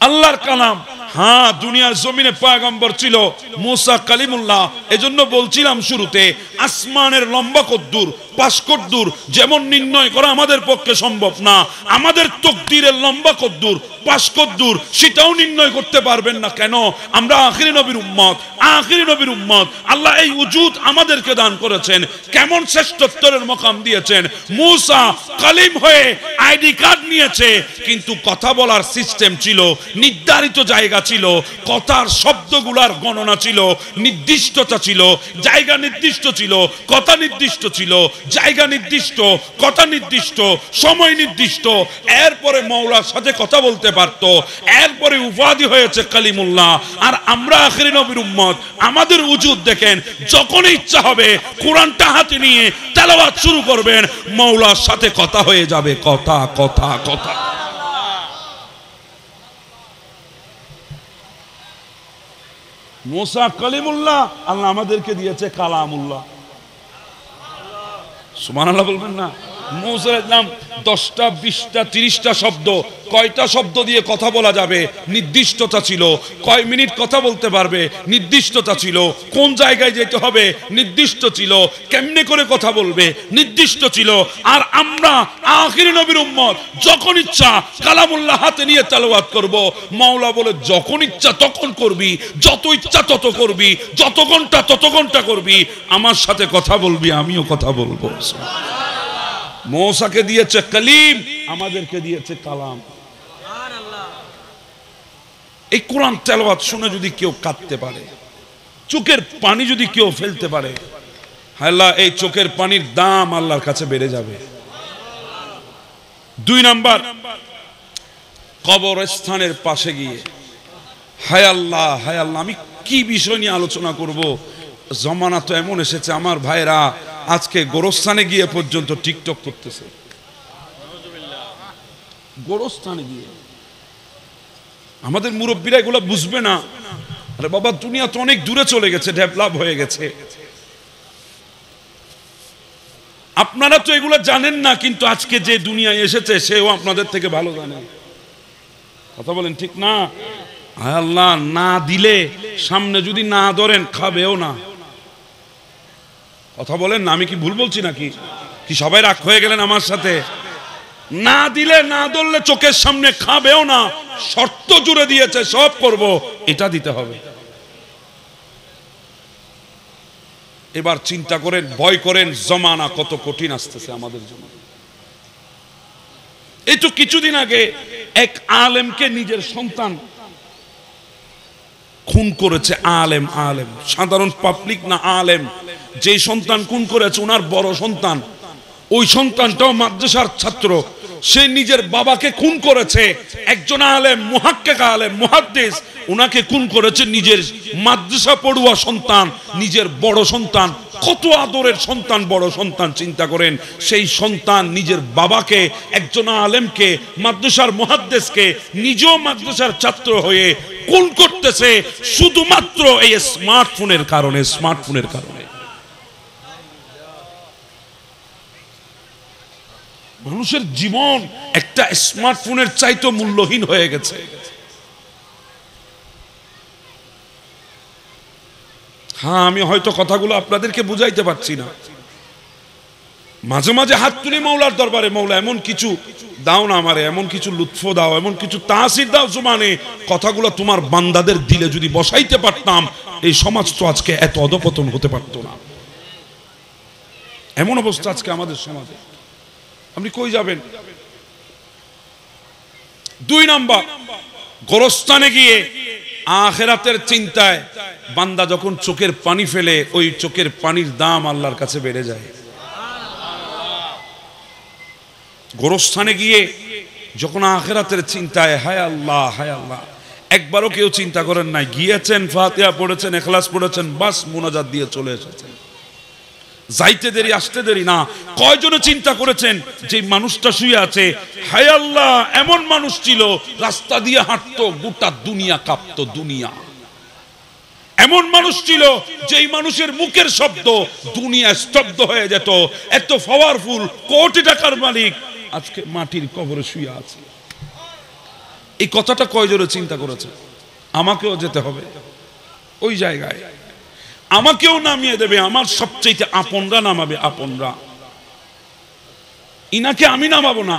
S1: আল্লাহর কালাম। হ্যাঁ, দুনিয়ার জমিনে পয়গম্বর ছিল মুসা কালিমুল্লাহ। এজন্য বলছিলাম শুরুতে, আসমানের লম্বা কদ্দুর, পাশ কদ্দুর যেমন নির্ণয় করা আমাদের পক্ষে সম্ভব না, আমাদের তকদিরের লম্বা কদ্দুর, পাশ কদ্দুর সেটাও নির্ণয় করতে পারবেন না। কেন? আমরা আখিরি নবীর উম্মত, আখিরি নবীর উম্মত। আল্লাহ এই উজুদ আমাদেরকে দান করেছেন, কেমন শ্রেষ্ঠত্বের মকাম দিয়েছেন। মুসা কালিম হয়ে আইডি কার্ড নিয়েছে, কিন্তু কথা বলার সিস্টেম ছিল, নির্ধারিত জায়গা ছিল, কথার শব্দগুলার গণনা ছিল, নির্দিষ্টতা ছিল, জায়গা নির্দিষ্ট ছিল, কথা নির্দিষ্ট ছিল, জায়গা নির্দিষ্ট, কথা নির্দিষ্ট, সময় নির্দিষ্ট। এরপরে মওলার সাথে কথা বলতে পারত, এরপরে উপাধি হয়েছে কালিমুল্লাহ। আর আমরা আখিরি নবীর উম্মত, আমাদের উজুদ দেখেন, যখন ইচ্ছা হবে কোরআনটা হাতে নিয়ে তেলাওয়াত শুরু করবেন, মওলার সাথে কথা হয়ে যাবে, কথা কথা কথা। মুসা কালিমুল্লাহ, আল্লাহ আমাদেরকে দিয়েছে কালামুল্লাহ। সুবহানাল্লাহ বলবেন না? মুসার নাম 10টা 20টা 30টা শব্দ, কয়টা শব্দ দিয়ে কথা বলা যাবে নির্দিষ্টতা ছিল, কয় মিনিট কথা বলতে পারবে নির্দিষ্টতা ছিল, কোন জায়গায় যেতে হবে নির্দিষ্ট ছিল, কেমনে করে কথা বলবে নির্দিষ্ট ছিল। আর আমরা আখিরি নবীর উম্মত, যখন ইচ্ছা কালামুল্লাহ হাতে নিয়ে তেলাওয়াত করব। মাওলা বলে যখন ইচ্ছা তখন করবি, যত ইচ্ছা তত করবি, যত ঘন্টা তত ঘন্টা করবি, আমার সাথে কথা বলবি, আমিও কথা বলবো। মুসাকে দিয়েছে কালিম, আমাদেরকে দিয়েছে কালাম। এই কোরআন তেলাওয়াত শুনে যদি কেউ কাঁদতে পারে, চোখের পানি যদি কেউ ফেলতে পারে, আল্লাহ এই চোখের পানির দাম আল্লাহর কাছে বেড়ে যাবে। 2 নাম্বার, কবরস্থানের পাশে গিয়ে হায় আল্লাহ, হায় আল্লাহ, আমি কি বিষয় নিয়ে আলোচনা করব? জমানা তো এমন এসেছে, আমার ভাইরা আজকে গোরস্থানে গিয়ে পর্যন্ত টিকটক করতেছে। গোরস্থানে গিয়ে আমাদের মুরব্বীরা এগুলো বুঝবে না। আরে বাবা, দুনিয়া তো অনেক দূরে চলে গেছে, ডেভেলপ হয়ে গেছে। আপনারা তো এগুলো জানেন না, কিন্তু আজকে যে দুনিয়ায় এসেছে সেও আপনাদের থেকে ভালো জানে। কথা বলেন ঠিক না? আল্লাহ না দিলে সামনে যদি না ধরেন খাবেও না। কথা বলেন না, আমি কি ভুল বলছি নাকি? কি সবাই রাগ হয়ে গেলেন আমার সাথে? না দিলে না ধরলে চোখের সামনে খাবেও না, শর্ত জুড়ে দিয়েছে সব করব, এটা দিতে হবে। এবার চিন্তা করেন, ভয় করেন, জমানা কত কঠিন আসতেছে আমাদের জন্য। এই তো কিছুদিন আগে এক আলেমকে নিজের সন্তান খুন করেছে। আলেম, সাধারণ পাবলিক না, আলেম। যে সন্তান খুন করেছে ওনার বড় সন্তান, ওই সন্তানটাও মাদ্রাসার ছাত্র, সে নিজের বাবাকে খুন করেছে। একজন আলেম, মুহাক্কিক আলেম, মুহাদ্দিস, ওনাকে খুন করেছে নিজের মাদ্রাসা পড়ুয়া সন্তান, নিজের বড় সন্তান। কত আদরের সন্তান, বড় সন্তান। চিন্তা করেন, সেই সন্তান নিজের বাবাকে, একজন আলেমকে, মাদ্রাসার মুহাদ্দিসকে, নিজেও মাদ্রাসার ছাত্র হয়ে খুন করতেছে শুধুমাত্র এই স্মার্টফোনের কারণে। স্মার্টফোনের কারণে মানুষের জীবন একটা স্মার্টফোনের চাইতে মূল্যহীন হয়ে গেছে। হ্যাঁ, আমি হয়তো কথাগুলো আপনাদেরকে বুঝাইতে পারছি না। মাঝে মাঝে হাত তুলি মৌলার দরবারে, মৌলা এমন কিছু দাও না আমারে, এমন কিছু লুৎফ দাও, এমন কিছু তাসির দাও জমানে, কথাগুলো তোমার বান্দাদের দিলে যদি বসাইতে পারতাম, এই সমাজ তো আজকে এত অধপতন হতে পারতো না। এমন অবস্থা আজকে আমাদের সমাজে। আপনি কই যাবেন? 2 নাম্বার, গোরস্থানে গিয়ে আখিরাতের চিন্তায় বান্দা যখন চোখের পানি ফেলে, ওই চোখের পানির দাম আল্লাহর কাছে বেড়ে যায়। গোরস্থানে গিয়ে যখন আখিরাতের চিন্তায়, হায় আল্লাহ, হায় আল্লাহ, একবারও কেউ চিন্তা করেন নাই, গিয়েছেন, ফাতিহা পড়েছেন, ইখলাস পড়েছেন, বাস মুনাজাত দিয়ে চলে এসেছেন। যাইতে দেরি আসতে দেরি না। কয়জনে চিন্তা করেছেন যে মানুষটা শুয়ে আছে, হায় আল্লাহ, এমন মানুষ ছিল রাস্তা দিয়ে হাঁটতো, গোটা দুনিয়া কাঁপতো, দুনিয়া। এমন মানুষ ছিল যেই মানুষের মুখের শব্দ দুনিয়া স্তব্ধ হয়ে যেত, এত পাওয়ারফুল, কোটি টাকার মালিক, আজকে মাটির কবরে শুয়ে আছে। এই কথাটা কয়জনে চিন্তা করেছে? আমাকেও যেতে হবে ওই জায়গায়, আমাকেও নামিয়ে দেবে, আমার সবচেয়ে আপনরা নামাবে, আপনরা। ইনাকে আমি নামাবো না,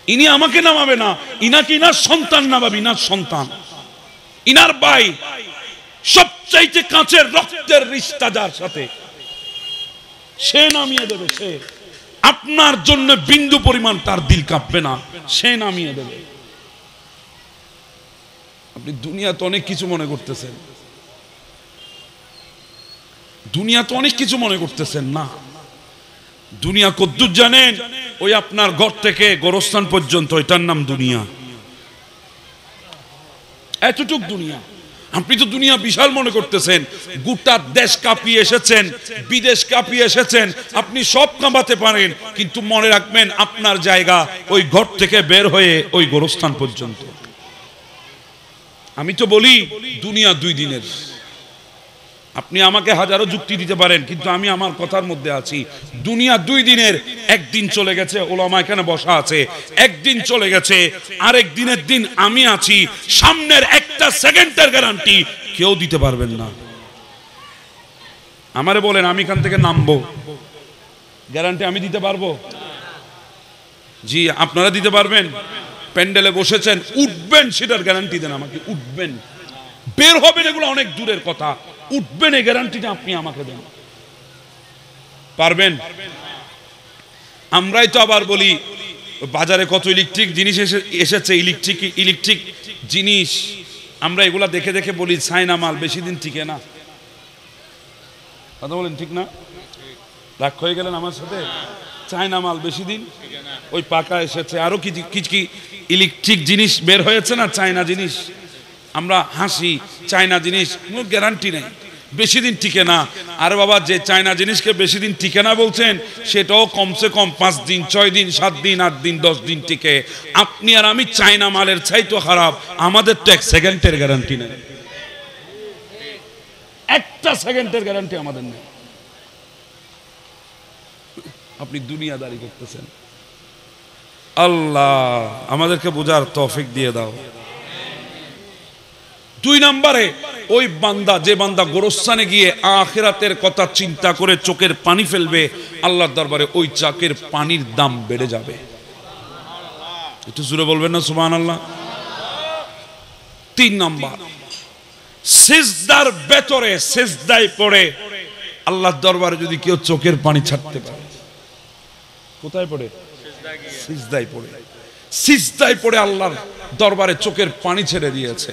S1: ইনি আমাকে নামাবে না, ইনাকে ইনার সন্তান নামাবে, ইনার সন্তান, ইনার ভাই, সবচাইতে কাছের রক্তের রিশতা যার সাথে, সে নামিয়ে দেবে। সে আপনার জন্য বিন্দু পরিমাণ তার দিল কাঁপবে না, সে নামিয়ে দেবে। আপনি দুনিয়াতে অনেক কিছু মনে করতেছেন, দুনিয়াতে অনেক কিছু মনে করতেছেন না। দুনিয়া কদ্দুর জানেন? ওই আপনার ঘর থেকে গোরস্থান পর্যন্ত, এটার নাম দুনিয়া। এতটুক দুনিয়া। আপনি তো দুনিয়া বিশাল মনে করতেছেন, গোটা দেশ কাঁপিয়ে এসেছেন, বিদেশ কাঁপিয়ে এসেছেন, আপনি সব কাঁপাতে পারেন, কিন্তু মনে রাখবেন আপনার জায়গা ওই ঘর থেকে বের হয়ে ওই গোরস্থান পর্যন্ত। আমি তো বলি দুনিয়া 2 দিনের। আপনি আমাকে হাজারো যুক্তি দিতে পারেন, কিন্তু আমি আমার কথার মধ্যে আছি। দুনিয়া 2 দিনের। একদিন চলে গেছে, ওলামা এখানে বসা আছে, একদিন চলে গেছে, আরেক দিনের দিন আমি আছি। সামনের একটা সেকেন্ডের গ্যারান্টি কেউ দিতে পারবেন না। আমারে বলেন, আমি এখান থেকে নামবো, গ্যারান্টি আমি দিতে পারবো? জি, আপনারা দিতে পারবেন? প্যান্ডেলে বসেছেন, উঠবেন সেটার গ্যারান্টি দেন আমাকে। উঠবেন, বের হবেন, এগুলো অনেক দূরের কথা, উঠবেন এই গ্যারান্টিটা আপনি আমাকে দেন। পারবেন? আমরাই তো আবার বলি বাজারে কত ইলেকট্রিক জিনিস এসেছে, ইলেকট্রিক জিনিস, আমরা এগুলা দেখে দেখে বলি চায়না মাল, বেশি দিন টিকে না। কথা বলেন ঠিক না? রাগ হয়ে গেলেন আমার সাথে? চায়না মাল বেশি দিন, ওই পাকা এসেছে, আরো কি কি ইলেকট্রিক জিনিস বের হয়েছে না, চায়না জিনিস। আমরা হাসি, চায়না জিনিস কোনো গ্যারান্টি নেই, বেশি দিন টিকে না। আরে বাবা, যে চায়না জিনিসকে বেশি দিন টিকে না বলছেন, সেটাও কমসে কম 5 দিন, 6 দিন, 7 দিন, 8 দিন, 10 দিন টিকে। আপনি আর আমি চায়না মালের চাইতো খারাপ, আমাদের তো 1 সেকেন্ডের গ্যারান্টি নেই, 1টা সেকেন্ডের গ্যারান্টি আমাদের নেই। আপনি দুনিয়াদারি করতেছেন। আল্লাহ আমাদেরকে বোঝার তৌফিক দিয়ে দাও। 2 নম্বরে ওই বান্দা, যে বান্দা গোরস্থানে গিয়ে আখিরাতের কথা চিন্তা করে চোখের পানি ফেলবে, আল্লাহর দরবারে ওই চোখের পানির দাম বেড়ে যাবে। একটু জোরে বলবেন না সুবহানাল্লাহ। 3 নম্বর, সিজদার ভেতরে সিজদায় পড়ে আল্লাহর দরবারে যদি কেউ চোখের পানি ছাড়তে পারে, কোথায় পড়ে? সিজদায় পড়ে। সিজদায় পড়ে আল্লাহর দরবারে চোখের পানি ছেড়ে দিয়েছে,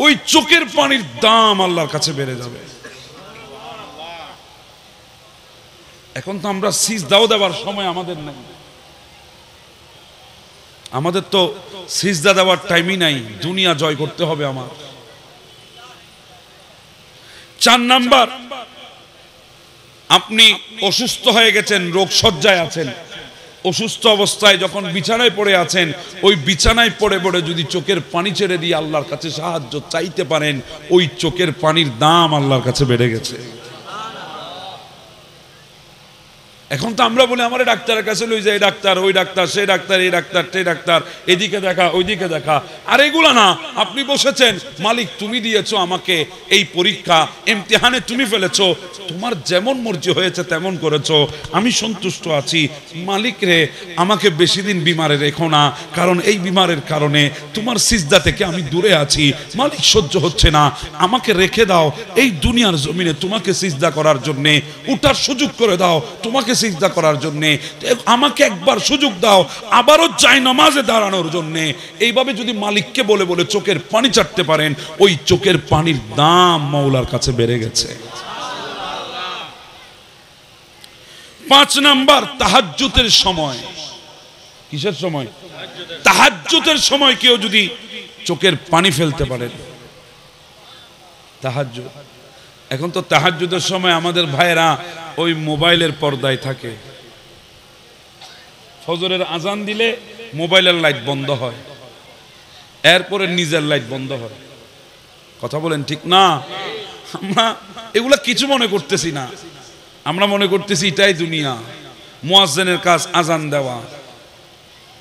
S1: ওই চোখের পানির দাম আল্লাহর কাছে বেড়ে যাবে। এখন তো আমরা সিজদাও দেওয়ার সময় আমাদের নাই, আমাদের তো সিজদা দেওয়ার টাইমই নাই, দুনিয়া জয় করতে হবে আমার। 4 নাম্বার, আপনি অসুস্থ হয়ে গেছেন, রোগ সজ্জায় আছেন, অসুস্থ অবস্থায় যখন বিছানায় পড়ে আছেন, ওই বিছানায় পড়ে পড়ে যদি চোখের পানি ছেড়ে দিয়ে আল্লাহর কাছে সাহায্য চাইতে পারেন, ওই চোখের পানির দাম আল্লাহর কাছে বেড়ে গেছে। এখন তো আমরা বলি আমার ডাক্তারের কাছে লই যাই, ডাক্তার ওই ডাক্তার সেই ডাক্তার এই ডাক্তার সেই ডাক্তার, এদিকে দেখা ওইদিকে দেখা। আর এগুলা না, আপনি বসেছেন, মালিক তুমি দিয়েছো আমাকে এই পরীক্ষা, ইমতিহানে তুমি ফেলেছো, তোমার যেমন মর্জি হয়েছে তেমন করেছো, আমি সন্তুষ্ট আছি। মালিক রে, আমাকে বেশি দিন বিমারে রেখো না, কারণ এই বিমারের কারণে তোমার সিজদা থেকে আমি দূরে আছি, মালিক সহ্য হচ্ছে না, আমাকে রেখে দাও এই দুনিয়ার জমিনে তোমাকে সিজদা করার জন্যে, উঠার সুযোগ করে দাও তোমাকে সিজদা করার জন্য, আমাকে একবার সুযোগ দাও আবারও যাই নামাজে দাঁড়ানোর জন্য। এইভাবে যদি মালিককে বলে বলে চোখের পানি চাটতে পারেন, ওই চোখের পানির দাম মাওলার কাছে বেড়ে গেছে। 5 নাম্বার, তাহাজ্জুদের সময়। কিসের সময়? তাহাজ্জুদের সময় কেউ যদি চোখের পানি ফেলতে পারেন, তাহাজ্জুদ। এখন তো তাহাজ্জুদের সময় আমাদের ভাইয়েরা ওই মোবাইলের পর্দায় থাকে, ফজরের আজান দিলে মোবাইলের লাইট বন্ধ হয়, এরপরে নিজের লাইট বন্ধ হয়। কথা বলেন ঠিক না? আমরা এগুলা কিছু মনে করতেছি না, আমরা মনে করতেছি এটাই দুনিয়া। মুয়াজ্জিনের কাজ আজান দেওয়া,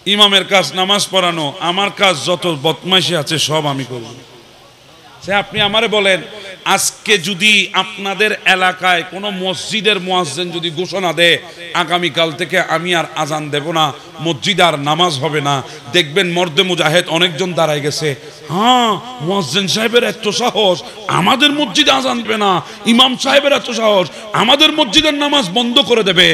S1: ইমামের কাজ নামাজ পড়ানো, আমার কাজ যত বদমাইশি আছে সব আমি করব। সে আপনি আমারে বলেন, আজকে যদি আপনাদের এলাকায় কোনো মসজিদের মুয়াজ্জিন যদি ঘোষণা দেয় আগামীকাল থেকে আমি আর আজান দেব না, মসজিদে আর নামাজ হবে না, দেখবেন মর্দে মুজাহিদ অনেকজন দাঁড়ায় গেছে, হ্যাঁ মুয়াজ্জিন সাহেবের এত সাহস, আমাদের মসজিদে আজান দেবে না, ইমাম সাহেবের এত সাহস, আমাদের মসজিদের নামাজ বন্ধ করে দেবে।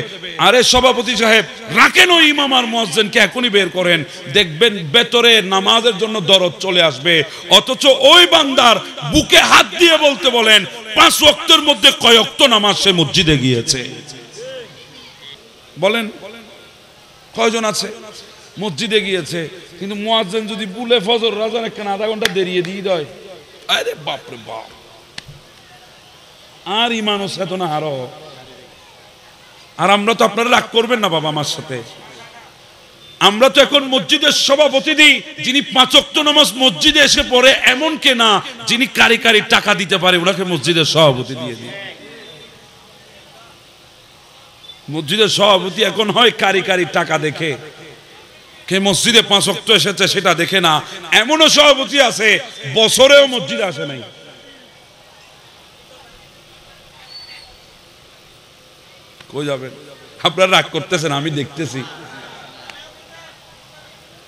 S1: আরে সভাপতি সাহেব, রাখেন ওই ইমাম আর মুয়াজ্জিনকে, এখনই বের করেন, দেখবেন ভেতরে নামাজের জন্য দরদ চলে আসবে। অথচ ওই বান্দার বুকে হাত দিয়ে বলতে বলেন 5 ওয়াক্তের মধ্যে কয় ওয়াক্ত নামাজ সে মসজিদে গিয়েছে? বলেন কয়জন আছে মসজিদে গিয়েছে? কিন্তু মুয়াজ্জিন যদি বলে ফজর আজান একখানা আধা ঘন্টা দেরিয়ে দিয়ে দেয়, আরে বাপ রে বাপ, আর ইমান ও চেতনা হারো। আর আমরা তো, আপনারা রাগ করবেন না বাবা আমার সাথে, আমরা তো এখন মসজিদের সভাপতি দিই, যিনি 5 ওয়াক্ত নামাজ মসজিদে এসে পড়ে এমন কে না, যিনি কারি কারি টাকা দিতে পারে, ওনাকে মসজিদের সভাপতি দিয়ে দিই। মসজিদের সভাপতি এখন হয় কারি কারি টাকা দেখে, কে মসজিদে 5 ওয়াক্ত এসেছে সেটা দেখে না। এমনও সভাপতি আছে বছরেও মসজিদে আসে নাই। কই যাবেন? আপনারা রাগ করতেছেন, আমি দেখতেছি।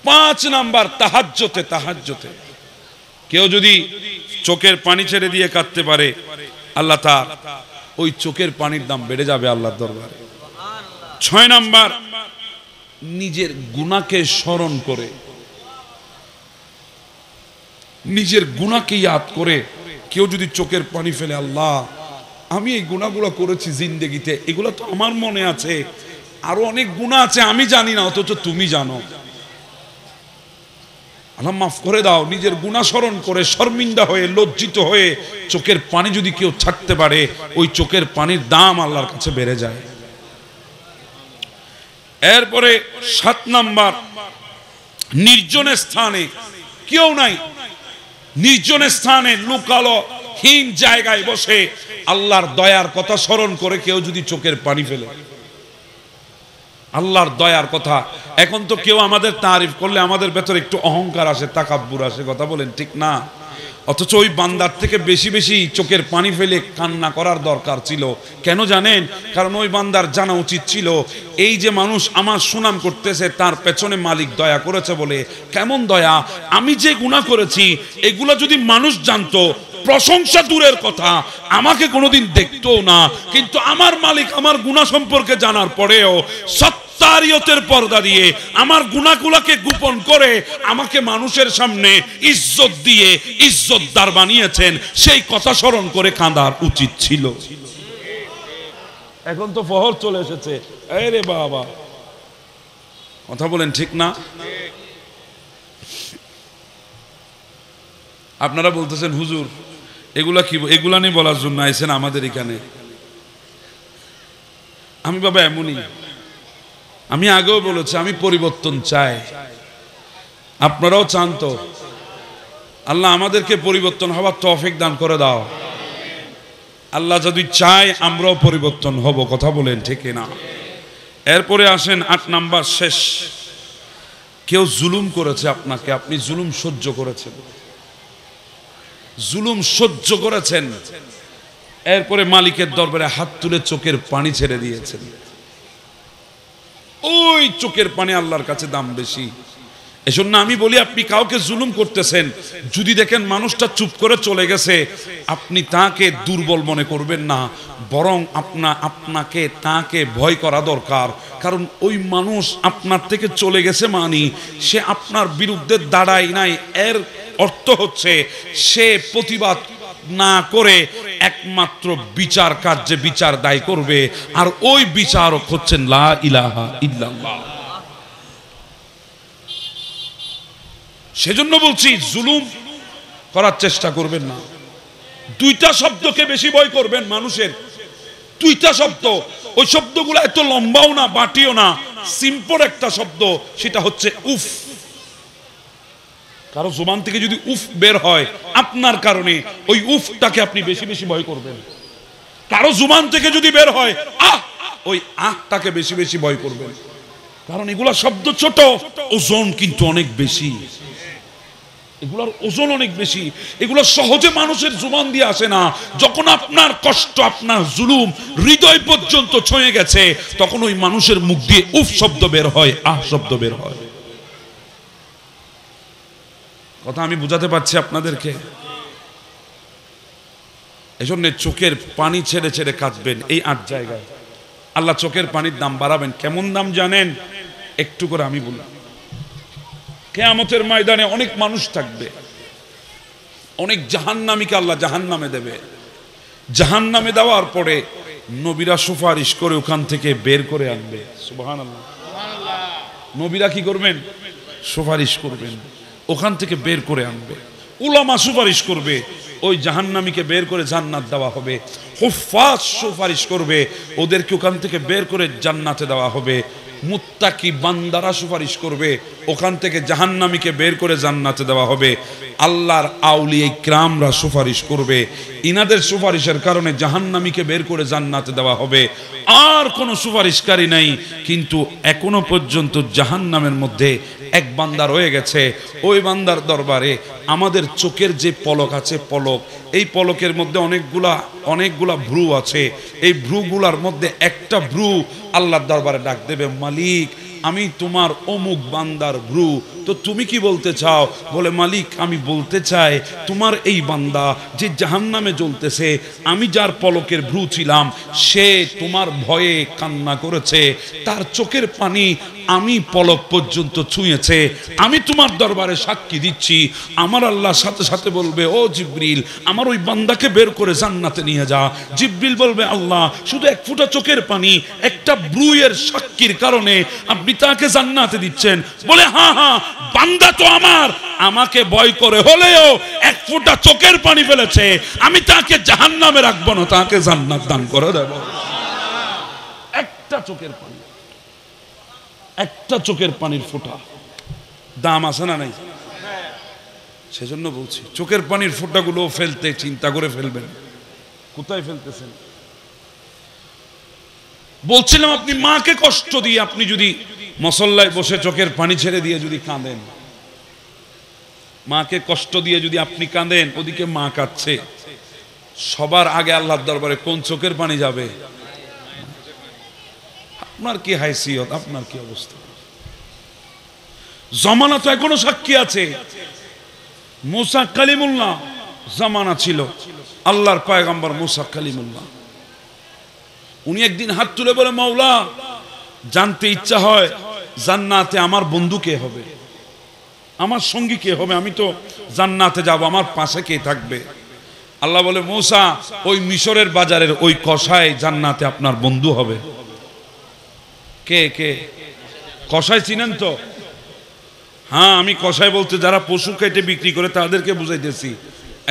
S1: 5 নাম্বার, তাহাজ্জুদে। তাহাজ্জুদে কেউ যদি চোখের পানি ছেড়ে দিয়ে কাঁদতে পারে, আল্লাহ তাআলা ওই চোখের পানির দাম বেড়ে যাবে আল্লাহর দরবারে। 6 নাম্বার, নিজের গুনাহকে স্মরণ করে, নিজের গুনাহকে ইয়াদ করে কেউ যদি চোখের পানি ফেলে, আল্লাহ আমি এই গুনাহগুলো করেছি জিন্দেগিতে, এগুলো তো আমার মনে আছে, আরো অনেক গুনাহ আছে আমি জানি না, অথচ তুমি জানো, আল্লাহ মাফ করে দাও। নিজের গুনাহ স্মরণ করে শর্মিন্দা হয়ে লজ্জিত হয়ে চোখের পানি যদি কেউ ছাড়তে পারে, ওই চোখের পানির দাম আল্লাহর কাছে বেড়ে যায়। এরপরে 7 নাম্বার, নির্জন স্থানে, কেউ নাই, নির্জন স্থানে লুকালো হীন জায়গায় বসে আল্লাহর দয়ার কথা স্মরণ করে কেউ যদি চোখের পানি ফেলে, আল্লাহর দয়ার কথা। এখন তো কেউ আমাদের তারিফ করলে আমাদের ভেতরে একটু অহংকার আসে, তাকাব্বুর আসে, কথা বলেন ঠিক না? অথচ ওই বান্দার থেকে বেশি বেশি চোখের পানি ফেলে কান্না করার দরকার ছিল। কেন জানেন? কারণ ওই বান্দার জানা উচিত ছিল এই যে মানুষ আমার সুনাম করতেছে তার পেছনে মালিক দয়া করেছে বলে। কেমন দয়া? আমি যে গুনাহ করেছি এগুলা যদি মানুষ জানতো, প্রশংসা দূরের কথা, আমাকে কোনোদিন দেখতো না, কিন্তু আমার মালিক আমার গুনাহ সম্পর্কে জানার পরেও সত্তারিয়তের পর্দা দিয়ে আমার গুনাহগুলোকে গোপন করে আমাকে মানুষের সামনে ইজ্জত দিয়ে ইজ্জতদার বানিয়েছেন। সেই কথা স্মরণ করে কাঁদার উচিত ছিল। এখন তো ফহর চলে এসেছে। আরে বাবা, কথা বলেন ঠিক না? আপনারা বলতেছেন হুজুর এগুলা কি, এগুলা নিয়ে বলার জন্য আইছেন আমাদের এখানে? আমি বাবা এমনই, আমি আগেও বলেছি আমি পরিবর্তন চাই। আপনারাও চান তো? আল্লাহ আমাদেরকে পরিবর্তন হওয়ার তৌফিক দান করে দাও। আল্লাহ যদি চায় আমরাও পরিবর্তন হব। কথা বলেন ঠিক না? এরপরে আসেন 8 নাম্বার শেষ। কেউ জুলুম করেছে আপনাকে, আপনি জুলুম সহ্য করেছেন, জুলুম সহ্য করেছেন, এরপরে মালিকের দরবারে হাত তুলে চোখের পানি ছেড়ে দিয়েছেন। ওই চোখের পানি আল্লাহর কাছে দাম বেশি। এজন্য আমি বলি আপনি কাউকে জুলুম করতেছেন, যদি দেখেন মানুষটা চুপ করে চলে গেছে, আপনি তাকে দুর্বল মনে করবেন না, বরং আপনাকে তাকে ভয় করা দরকার। কারণ ওই মানুষ আপনার থেকে চলে গেছে মানে সে আপনার বিরুদ্ধে দাঁড়ায় নাই, এর অর্থ হচ্ছে সে প্রতিবাদ না করে একমাত্র বিচার কার্যে বিচার দায় করবে, আর ওই বিচারক হচ্ছেন লা ইলাহা ইল্লাল্লাহ। সেজন্য বলছি জুলুম করার চেষ্টা করবেন না। 2টা শব্দকে বেশি ভয় করবেন মানুষের, 2টা শব্দ। ওই শব্দগুলো এত লম্বাও না বাটিও না, সিম্পল একটা শব্দ, সেটা হচ্ছে উফ। কারো জবান থেকে যদি উফ বের হয় আপনার কারণে, ওই উফটাকে আপনি বেশি বেশি ভয় করবেন। কারো জবান থেকে যদি বের হয় আহ, ওই আহটাকে বেশি বেশি ভয় করবেন। কারণ এগুলা শব্দ ছোট, ওজন কিন্তু অনেক বেশি, এগুলোর ওজন অনেক বেশি। এগুলো সহজে মানুষের জবান দিয়ে আসে না। যখন আপনার কষ্ট, আপনার জুলুম হৃদয় পর্যন্ত ছুঁয়ে গেছে, তখন ওই মানুষের মুখ দিয়ে উফ শব্দ বের হয়, আহ শব্দ বের হয়। কথা আমি বুঝাতে পারছি আপনাদেরকে? এজন্য চোখের পানি ছেড়ে ছেড়ে কাঁদবেন এই 8 জায়গায়। আল্লাহ চোখের পানির দাম বাড়াবেন। কেমন দাম জানেন? একটু করে আমি বলি। কিয়ামতের ময়দানে অনেক মানুষ থাকবে, অনেক জাহান্নামীকে আল্লাহ জাহান্নামে দেবে। জাহান্নামে দেওয়ার পরে নবীরা সুপারিশ করে ওখান থেকে বের করে আনবে। সুবহানাল্লাহ। নবীরা কি করবেন? সুপারিশ করবেন, ওখান থেকে বের করে আনবে। উলামা সুপারিশ করবে, ওই জাহান্নামীকে বের করে জান্নাত দেওয়া হবে। হুফাজ সুপারিশ করবে, ওদেরকে ওখান থেকে বের করে জান্নাতে দেওয়া হবে। মুত্তাকি বান্দারা সুপারিশ করবে, ওখান থেকে জাহান্নামীকে বের করে জান্নাতে দেওয়া হবে। আল্লাহর আউলিয়া ইকরামরা সুপারিশ করবে, ইনাদের সুপারিশের কারণে জাহান্নামীকে বের করে জান্নাতে দেওয়া হবে। আর কোনো সুপারিশকারী নাই, কিন্তু এখনো পর্যন্ত জাহান্নামের মধ্যে এক বান্দা রয়ে গেছে। ওই বান্দার দরবারে আমাদের চোখের যে পলক আছে, পলক, এই পলকের মধ্যে অনেকগুলা ভ্রু আছে। এই ভ্রুগুলার মধ্যে একটা ভ্রু আল্লাহর দরবারে ডাক দেবে, মালিক আমি তোমার অমুক বান্দার ভ্রু, তো তুমি কি বলতে চাও? বলে, মালিক আমি বলতে চাই তোমার এই বান্দা যে জাহান্নামে জ্বলতেছে, আমি যার পলকের ভ্রু ছিলাম, সে তোমার ভয়ে কান্না করেছে, তার চোখের পানি আমি পলক পর্যন্ত ছুঁয়েছে। আমি তোমার দরবারে সাক্ষী দিচ্ছি। আমার আল্লাহ সাথে সাথে বলবে, ও জিবরিল আমার ওই বান্দাকে বের করে জান্নাতে নিয়ে যা। জিবরিল বলবে, আল্লাহ শুধু এক ফোঁটা চোখের পানি, একটা ব্রুয়ের সাক্ষীর কারণে আপনি তাকে জান্নাতে দিচ্ছেন? বলে, হ্যাঁ হ্যাঁ বান্দা তো আমার, আমাকে ভয় করে হলেও এক ফোঁটা চোখের পানি ফেলেছে, আমি তাকে জাহান্নামে রাখবো না, তাকে জান্নাত দান করে দেব। একটা চোখের পানি, একটা চোখের পানির ফোঁটা দাম আছে না নাই? সেজন্য বলছি চোখের পানির ফোঁটাগুলো ফেলতে চিন্তা করে ফেলবেন, কোথায় ফেলতেছেন। বলছিলাম আপনি মাকে কষ্ট দিয়ে আপনি যদি মসল্লায় বসে চোখের পানি ছেড়ে দিয়ে যদি কাঁদেন, মাকে কষ্ট দিয়ে যদি আপনি কাঁদেন, ওদিকে মা কাঁদছে, সবার আগে আল্লাহর দরবারে কোন চোখের পানি যাবে? আপনার কি হাইসিয়ত, আপনার কি অবস্থা? জমানা তো এখনো সাক্ষী আছে। মুসা কালিমুল্লাহ জামানা ছিল, আল্লাহর পয়গম্বর মুসা কালিমুল্লাহ। উনি একদিন হাত তুলে বলে, মাওলা, জানতে ইচ্ছা হয় জান্নাতে আমার বন্ধু কে হবে, আমার সঙ্গী কে হবে, আমি তো জান্নাতে যাব, আমার পাশে কে থাকবে? আল্লাহ বলে, মুসা, ওই মিশরের বাজারের ওই কসাই জান্নাতে আপনার বন্ধু হবে। কে কে কসাই চিনেন তো? হ্যাঁ, আমি কসাই বলতে যারা পশু কেটে বিক্রি করে তাদেরকে বুঝাইতেছি।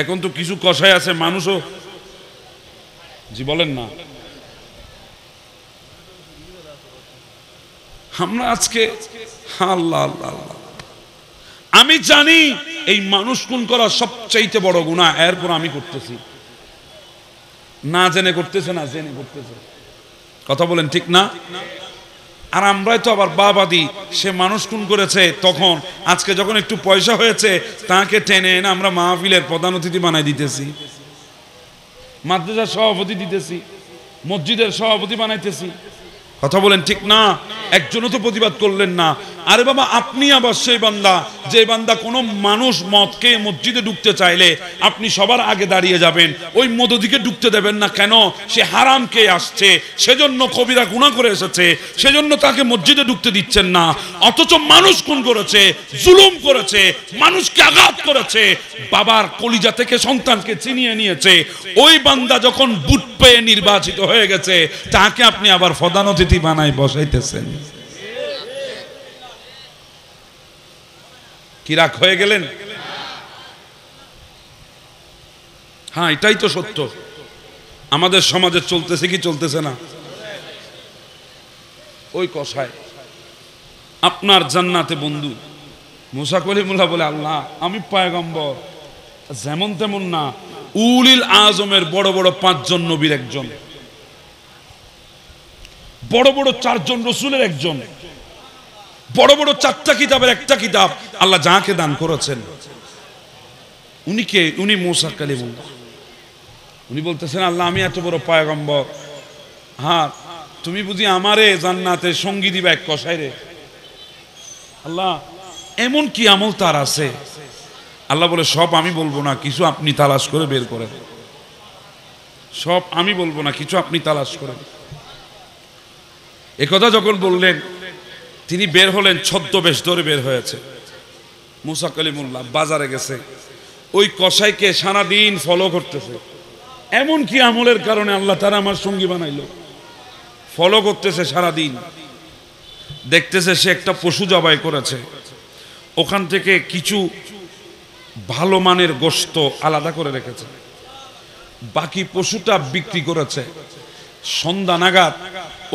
S1: এখন তো কিছু কসাই আছে মানুষও, জি বলেন না। আমরা আজকে আল্লাহ আল্লাহ আল্লাহ, আমি জানি এই মানুষ খুন করা সবচাইতে বড় গুনাহ, এরপর আমি করতেছি। না জেনে করতেছে, না জেনে করতেছে, কথা বলেন ঠিক না? আর আমরাই তো আবার বাবাদি, সে মানুষ খুন করেছে, তখন আজকে যখন একটু পয়সা হয়েছে তাকে টেনে এনে আমরা মাহফিলের প্রধান অতিথি বানাই দিতেছি, মাদ্রাসার সভাপতি দিতেছি, মসজিদের সভাপতি বানাইতেছি, কথা বলেন ঠিক না? একজনও তো প্রতিবাদ করলেন না। আরে বাবা, আপনি আবার সেই বান্দা, যে বান্দা কোনো মানুষ মদকে মসজিদে ঢুকতে চাইলে আপনি সবার আগে দাঁড়িয়ে যাবেন, ওই মদদিকে ঢুকতে দেবেন না কেন? সে হারাম খেয়ে আসছে, সেজন্য কবিরা গুনাহ করে এসেছে, সেজন্য তাকে মসজিদে ঢুকতে দিচ্ছেন না। অথচ মানুষ খুন করেছে, জুলুম করেছে, মানুষকে আঘাত করেছে, বাবার কলিজা থেকে সন্তানকে ছিনিয়ে নিয়েছে, ওই বান্দা যখন বুট পেয়ে নির্বাচিত হয়ে গেছে, তাকে আপনি আবার প্রধান অতিথি বানাই বসাইতেছেন। কি রাগ হয়ে গেলেন? হ্যাঁ, এটাই তো সত্য। আমাদের সমাজে চলতেছে কি চলতেছে না? ওই কসাই আপনার জান্নাতে বন্ধু। মুসা কলিমুল্লাহ বলে, আল্লাহ, আমি পয়গম্বর যেমন তেমন না, উলিল আজমের বড় বড় 5 জন নবীর একজন, বড় বড় 4 জন রসুলের একজন, বড় বড় 4টা কিতাবের একটা কিতাব আল্লাহ যাকে দান করেছেন। উনি কে? উনি মুসা কালিমুল্লাহ। উনি বলতেছেন, আল্লাহ, আমি এত বড় পয়গম্বর, হ্যাঁ, তুমি বুঝি আমারে জান্নাতে সঙ্গী দিবা এক কসাই রে? আল্লাহ, এমন কি আমল তার আছে? আল্লাহ বলে, সব আমি বলবো না, কিছু আপনি তালাশ করে বের করেন। সব আমি বলবো না, কিছু আপনি তালাশ করেন। একথা যখন বললেন, তিনি বের হলেন, ছদ্মবেশ ধরে বের হয়েছে। মুসা কালিমুল্লাহ বাজারে গেছে, ওই কসাইকে সারাদিন ফলো করতেছে। এমন কি আমলের কারণে আল্লাহ তারা আমার সঙ্গী বানাইল? ফলো করতেছে সারাদিন, দেখতেছে সে একটা পশু জবাই করেছে, ওখান থেকে কিছু ভালো মানের গোশত আলাদা করে রেখেছে, বাকি পশুটা বিক্রি করেছে। সন্ধ্যা নাগাদ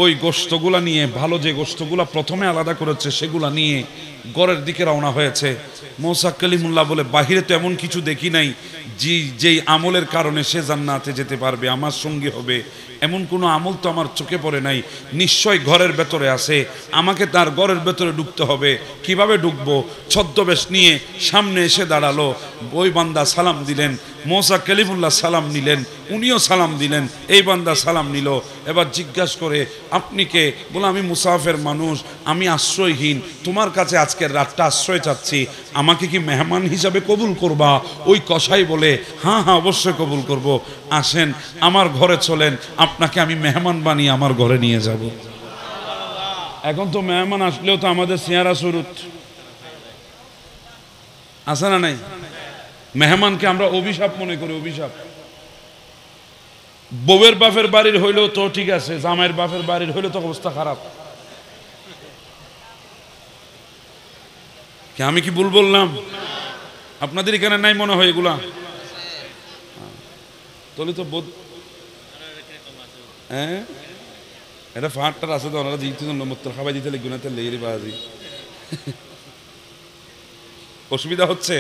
S1: ওই গোশতগুলা নিয়ে, ভালো যে গোশতগুলা প্রথমে আলাদা করেছে সেগুলা নিয়ে গড়ের দিকে রওনা হয়েছে। মুসা কালিমুল্লাহ বলে, বাহিরে তো এমন কিছু দেখি নাই যেই আমলের কারণে সে জান্নাতে যেতে পারবে, আমার সঙ্গী হবে, এমন কোনো আমল তো আমার চোখে পড়ে নাই। নিশ্চয় ঘরের ভেতরে আছে, আমাকে তার ঘরের ভেতরে ঢুকতে হবে। কিভাবে ঢুকবো? ছদ্মবেশ নিয়ে সামনে এসে দাঁড়ালো। ওই বান্দা সালাম দিলেন, মুসা কালিমুল্লাহ সালাম নিলেন, উনিও সালাম দিলেন, এই বান্দা সালাম নিল। এবার জিজ্ঞাসা করে, আপনি কে? বলে, আমি মুসাফের মানুষ, আমি আশ্রয়হীন, তোমার কাছে আজকের রাতটা আশ্রয় চাচ্ছি, আমাকে কি মেহমান হিসাবে কবুল করবা? ওই কসাই বলে, হ্যাঁ হ্যাঁ, অবশ্যই কবুল করব, আসেন আমার ঘরে চলেন, আপনাকে আমি মেহমান বানিয়ে আমার ঘরে নিয়ে যাব। এখন তো মেহমান আসলেও তো আমাদের চেহারা সুরুত আছে না নাই? মেহমানকে আমরা অভিশাপ মনে করি, অভিশাপ। বউয়ের বাপের বাড়ির হইলেও তো ঠিক আছে, জামাইয়ের বাপের বাড়ির হইলেও তো অবস্থা খারাপ। আমি কি ভুল বললাম? আপনাদের এখানে নাই মনে হয় এগুলা? তাহলে তো বোধ, হ্যাঁ, এটা ফাঁকটার আছে তো, ওনারা জিতে নম্বর খাবাই দিতে লিখবে না, তাহলে লেগে বাজি অসুবিধা হচ্ছে।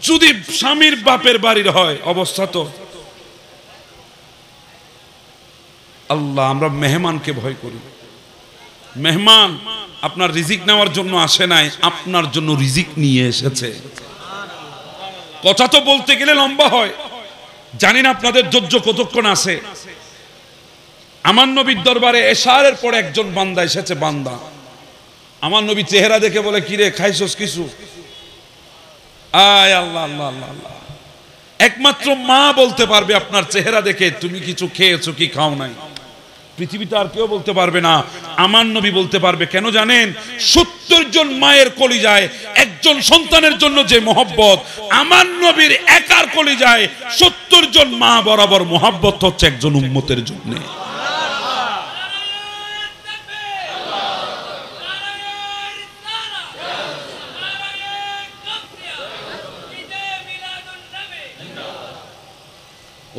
S1: যদি স্বামীর বাপের বাড়ির হয় অবস্থা তো আল্লাহ, আমরা মেহমানকে ভয় করি। মেহমান আপনার রিজিক নেওয়ার জন্য আসে নাই, আপনার জন্য রিজিক নিয়ে এসেছে। কথা তো বলতে গেলে লম্বা হয়, জানি না আপনাদের ধৈর্য কতক্ষণ আছে। আমার নবীর দরবারে এশারের পরে একজন বান্দা এসেছে। বান্দা আমার নবী চেহারা দেখে বলে, কিরে খাইছস কিছু? আয় আল্লাহ আল্লাহ আল্লাহ আল্লাহ, একমাত্র মা বলতে পারবে আপনার চেহারা দেখে তুমি কিছু খেয়েছো কি খাও নাই। পৃথিবীতে আর কেউ বলতে পারবে না, আমার নবী বলতে পারবে। কেন জানেন? 70 জন মায়ের কলিজায় একজন সন্তানের জন্য যে মহব্বত, আমার নবীর একার কলিজায় 70 জন মা বরাবর মহব্বত হচ্ছে একজন উম্মতের জন্য।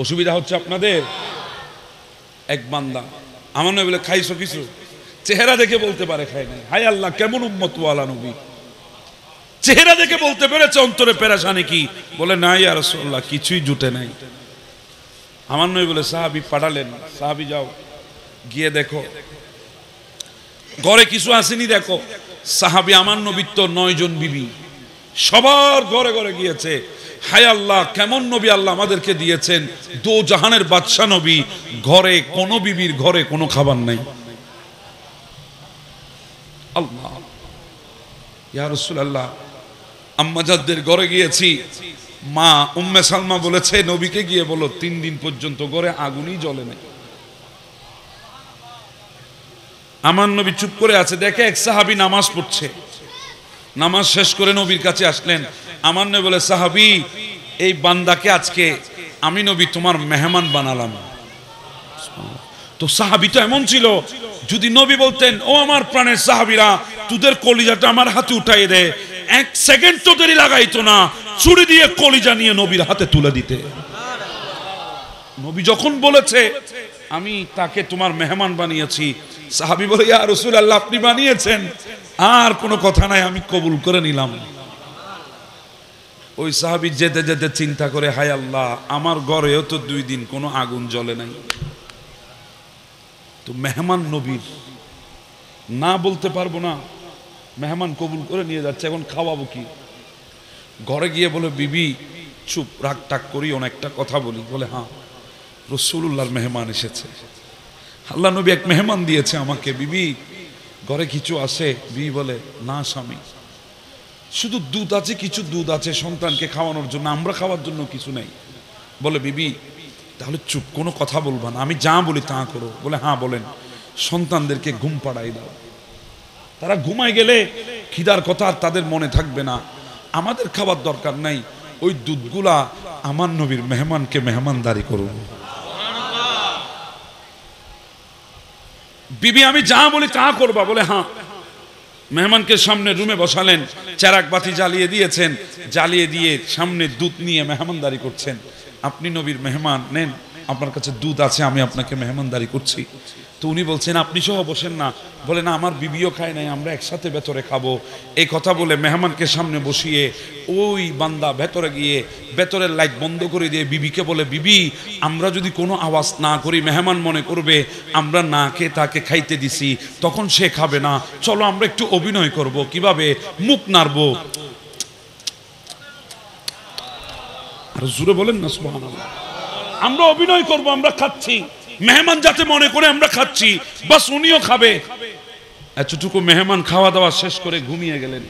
S1: অসুবিধা হচ্ছে আপনাদের। এক বান্দা আমার নবী বলে, খাইছো কিছু? চেহারা দেখে বলতে পারে খাই নাই। হায় আল্লাহ, কেমন উম্মত ওয়ালা নবী! চেহারা দেখে বলতে পেরেছে, অন্তরে পেরেশানি কি? বলে, না ইয়া রাসূলুল্লাহ, কিছুই জুটে নাই। আমার নবী বলে, সাহাবী পাঠালেন, সাহাবী যাও গিয়ে দেখো ঘরে কিছু আসেনি, দেখো। সাহাবী আমার নবীর তো 9 জন বিবি, সবার ঘরে ঘরে গিয়েছে। হায় আল্লাহ, কেমন নবী আল্লাহ আমাদেরকে দিয়েছেন! দো জাহানের বাদশা নবী, ঘরে কোন বিবির ঘরে কোনো খাবার নাই। আল্লাহ, ইয়া রাসূলুল্লাহ, আম্মাজানদের ঘরে গিয়েছি, মা উম্মে সালমা বলেছে নবীকে গিয়ে বলো 3 দিন পর্যন্ত ঘরে আগুনই জ্বলে নাই। আমার নবী চুপ করে আছে, দেখে এক সাহাবী নামাজ পড়ছে। নামাজ শেষ করে নবীর কাছে আসলেন। আমার নবী বলে, সাহাবী, এই বান্দাকে আজকে আমি নবী তোমার মেহমান বানালাম। তো সাহাবী তো এমন ছিল, যদি নবী বলতেন, ও আমার প্রাণের সাহাবীরা, তোদের কলিজাটা আমার হাতে উঠাই দে, 1 সেকেন্ড তো দেরি লাগাইতো না, ছুরি দিয়ে কলিজা নিয়ে নবীর হাতে তুলে দিতে। নবী যখন বলেছে আমি তাকে তোমার মেহমান বানিয়েছি, সাহাবী বলে, ইয়া রাসূলুল্লাহ, আপনি বানিয়েছেন, আর কোনো কথা নাই, আমি কবুল করে নিলাম। ওই সাহাবী যেতে যেতে চিন্তা করে, হায় আল্লাহ, আমার ঘরেও তো 2 দিন কোনো আগুন জ্বলে নাই। তো মেহমান নবীর, না বলতে পারবো না, মেহমান কবুল করে নিয়ে যাচ্ছে, এখন খাওয়াবো কি? ঘরে গিয়ে বলে, বিবি চুপ, রাগ টাক করি, অনেকটা কথা বলি। বলে, হ্যাঁ, রাসূলুল্লাহর মেহমান এসেছে, আল্লাহ নবী এক মেহমান দিয়েছে আমাকে, বিবি ঘরে কিছু আছে? বিবি বলে, না স্বামী, শুধু দুধ আছে, কিছু দুধ আছে সন্তানকে খাওয়ানোর জন্য, আমরা খাওয়ার জন্য কিছু নেই। বলে, বিবি তাহলে চুপ, কোনো কথা বলবা না, আমি যা বলি তা করো। বলে, হ্যাঁ বলেন। সন্তানদেরকে ঘুম পাড়াই দাও, তারা ঘুমায় গেলে খিদার কথা আর তাদের মনে থাকবে না, আমাদের খাবার দরকার নাই, ওই দুধগুলা আমার নবীর মেহমানকে মেহমানদারি করো। বিবি আমি যা বলি তা করবা? বলে, হ্যাঁ। মেহমানকে সামনে রুমে বসালেন, চেরাগ বাতি জ্বালিয়ে দিয়েছেন, জ্বালিয়ে দিয়ে সামনে দুধ নিয়ে মেহমানদারি করছেন। আপনি নবীর মেহমান, নেন, আপনার কাছে দুধ আছে, আমি আপনাকে মেহমানদারি করছি। তো উনি বলছেন, আপনি সহ বসেন না। বলে, না, আমার বিবিও খায় নাই, আমরা একসাথে ভেতরে খাবো। এই কথা বলে মেহমানকে সামনে বসিয়ে ওই বান্দা ভেতরে গিয়ে ভেতরের লাইট বন্ধ করে দিয়ে বিবিকে বলে, বিবি আমরা যদি কোনো আওয়াজ না করি মেহমান মনে করবে আমরা না খেয়ে তাকে খাইতে দিছি, তখন সে খাবে না, চলো আমরা একটু অভিনয় করব। কিভাবে? মুখ নাড়বো। আর জোরে বলেন না সুবহানাল্লাহ। আমরা অভিনয় করব, আমরা খাচ্ছি, মেহমান যাতে মনে করে আমরা খাচ্ছি, বাস উনিও খাবে। এতটুকু মেহমান খাওয়া দাওয়া শেষ করে ঘুমিয়ে গেলেন।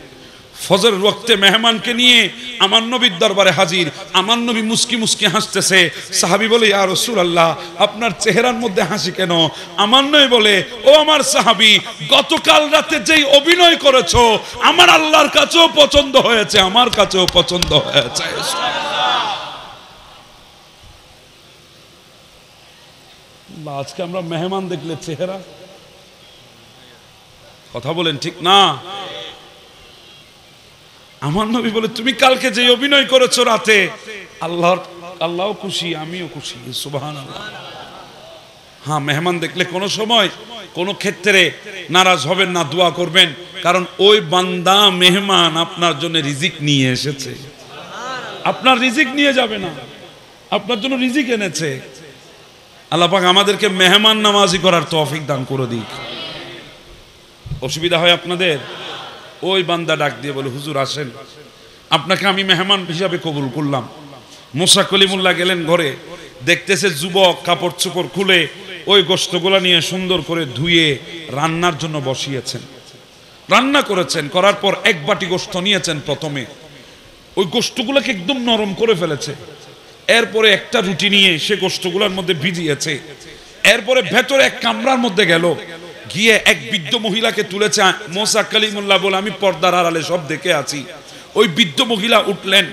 S1: ফজরের ওয়াক্তে মেহমানকে নিয়ে আমার নবীর দরবারে হাজির। আমার নবী মুস্কি মুস্কি হাসতেছে। সাহাবী বলে, ইয়া রাসূলুল্লাহ, আপনার চেহারার মধ্যে হাসি কেন? আমার নবী বলে, ও আমার সাহাবী, গতকাল রাতে যেই অভিনয় করেছো আমার আল্লাহর কাছেও পছন্দ হয়েছে, আমার কাছেও পছন্দ হয়েছে। আজকে আমরা মেহমান দেখলে চেহারা, কথা বলেন ঠিক না? আমার নবী বলে, তুমি কালকে যে অভিনয় করেছো রাতে, আল্লাহও খুশি, আমিও খুশি। সুবহানাল্লাহ। হ্যাঁ, মেহমান দেখলে কোনো সময় কোনো ক্ষেত্রে নারাজ হবেন না, দোয়া করবেন, কারণ ওই বান্দা মেহমান আপনার জন্য রিজিক নিয়ে এসেছে, আপনার রিজিক নিয়ে যাবে না, আপনার জন্য রিজিক এনেছে। আল্লাহ পাক আমাদেরকে মেহমান নামাজি করার তৌফিক দান করে দিক। অসুবিধা হয় আপনাদের? ওই বান্দা ডাক দিয়ে বলে, হুজুর আসেন, আপনাকে আমি মেহমান হিসাবে কবুল করলাম। মুসা কলিমুল্লাহ গেলেন ঘরে, দেখতেছে যুবক কাপড় চোপড় খুলে ওই গোশতগুলা নিয়ে সুন্দর করে ধুয়ে রান্নার জন্য বসিয়েছেন। রান্না করেছেন, করার পর এক বাটি গোশত নিয়েছেন। প্রথমে ওই গোশতগুলোকে একদম নরম করে ফেলেছে। এরপরে একটা রুটি নিয়ে সে গোশতগুলোর মধ্যে ভিজিয়েছে। এরপরে ভেতরে এক কামরার মধ্যে গেল, গিয়ে এক বৃদ্ধ মহিলাকে তুলেছে। মুসা কলিমুল্লাহ বলে, আমি পর্দার আড়ালে সব দেখে আছি। ওই বৃদ্ধ মহিলা উঠলেন,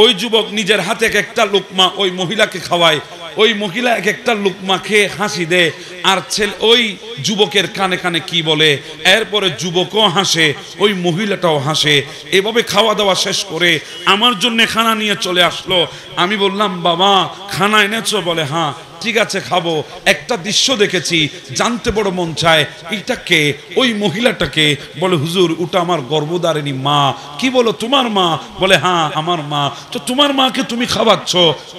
S1: ওই যুবক নিজের হাতে এক একটা লুকমা ওই মহিলাকে খাওয়ায়। ওই মহিলা এক একটা লুকমা খেয়ে হাসি দেয়, আর ছেলে ওই যুবকের কানে কানে কি বলে। এরপরে যুবকও হাসে, ওই মহিলাটাও হাসে। এভাবে খাওয়া দাওয়া শেষ করে আমার জন্য খানা নিয়ে চলে আসলো। আমি বললাম, বাবা খানা এনেছো? বলে হ্যাঁ। ঠিক আছে খাবো। একটা দৃশ্য দেখেছি, জানতে বড় মন চায়, এইটাকে ওই মহিলাটাকে। বলে হুজুর ওটা আমার গর্ভধারিণী মা। কি বলো, তোমার মা? বলে হ্যাঁ আমার মা। তো তোমার মাকে তুমি খাওয়াচ্ছ,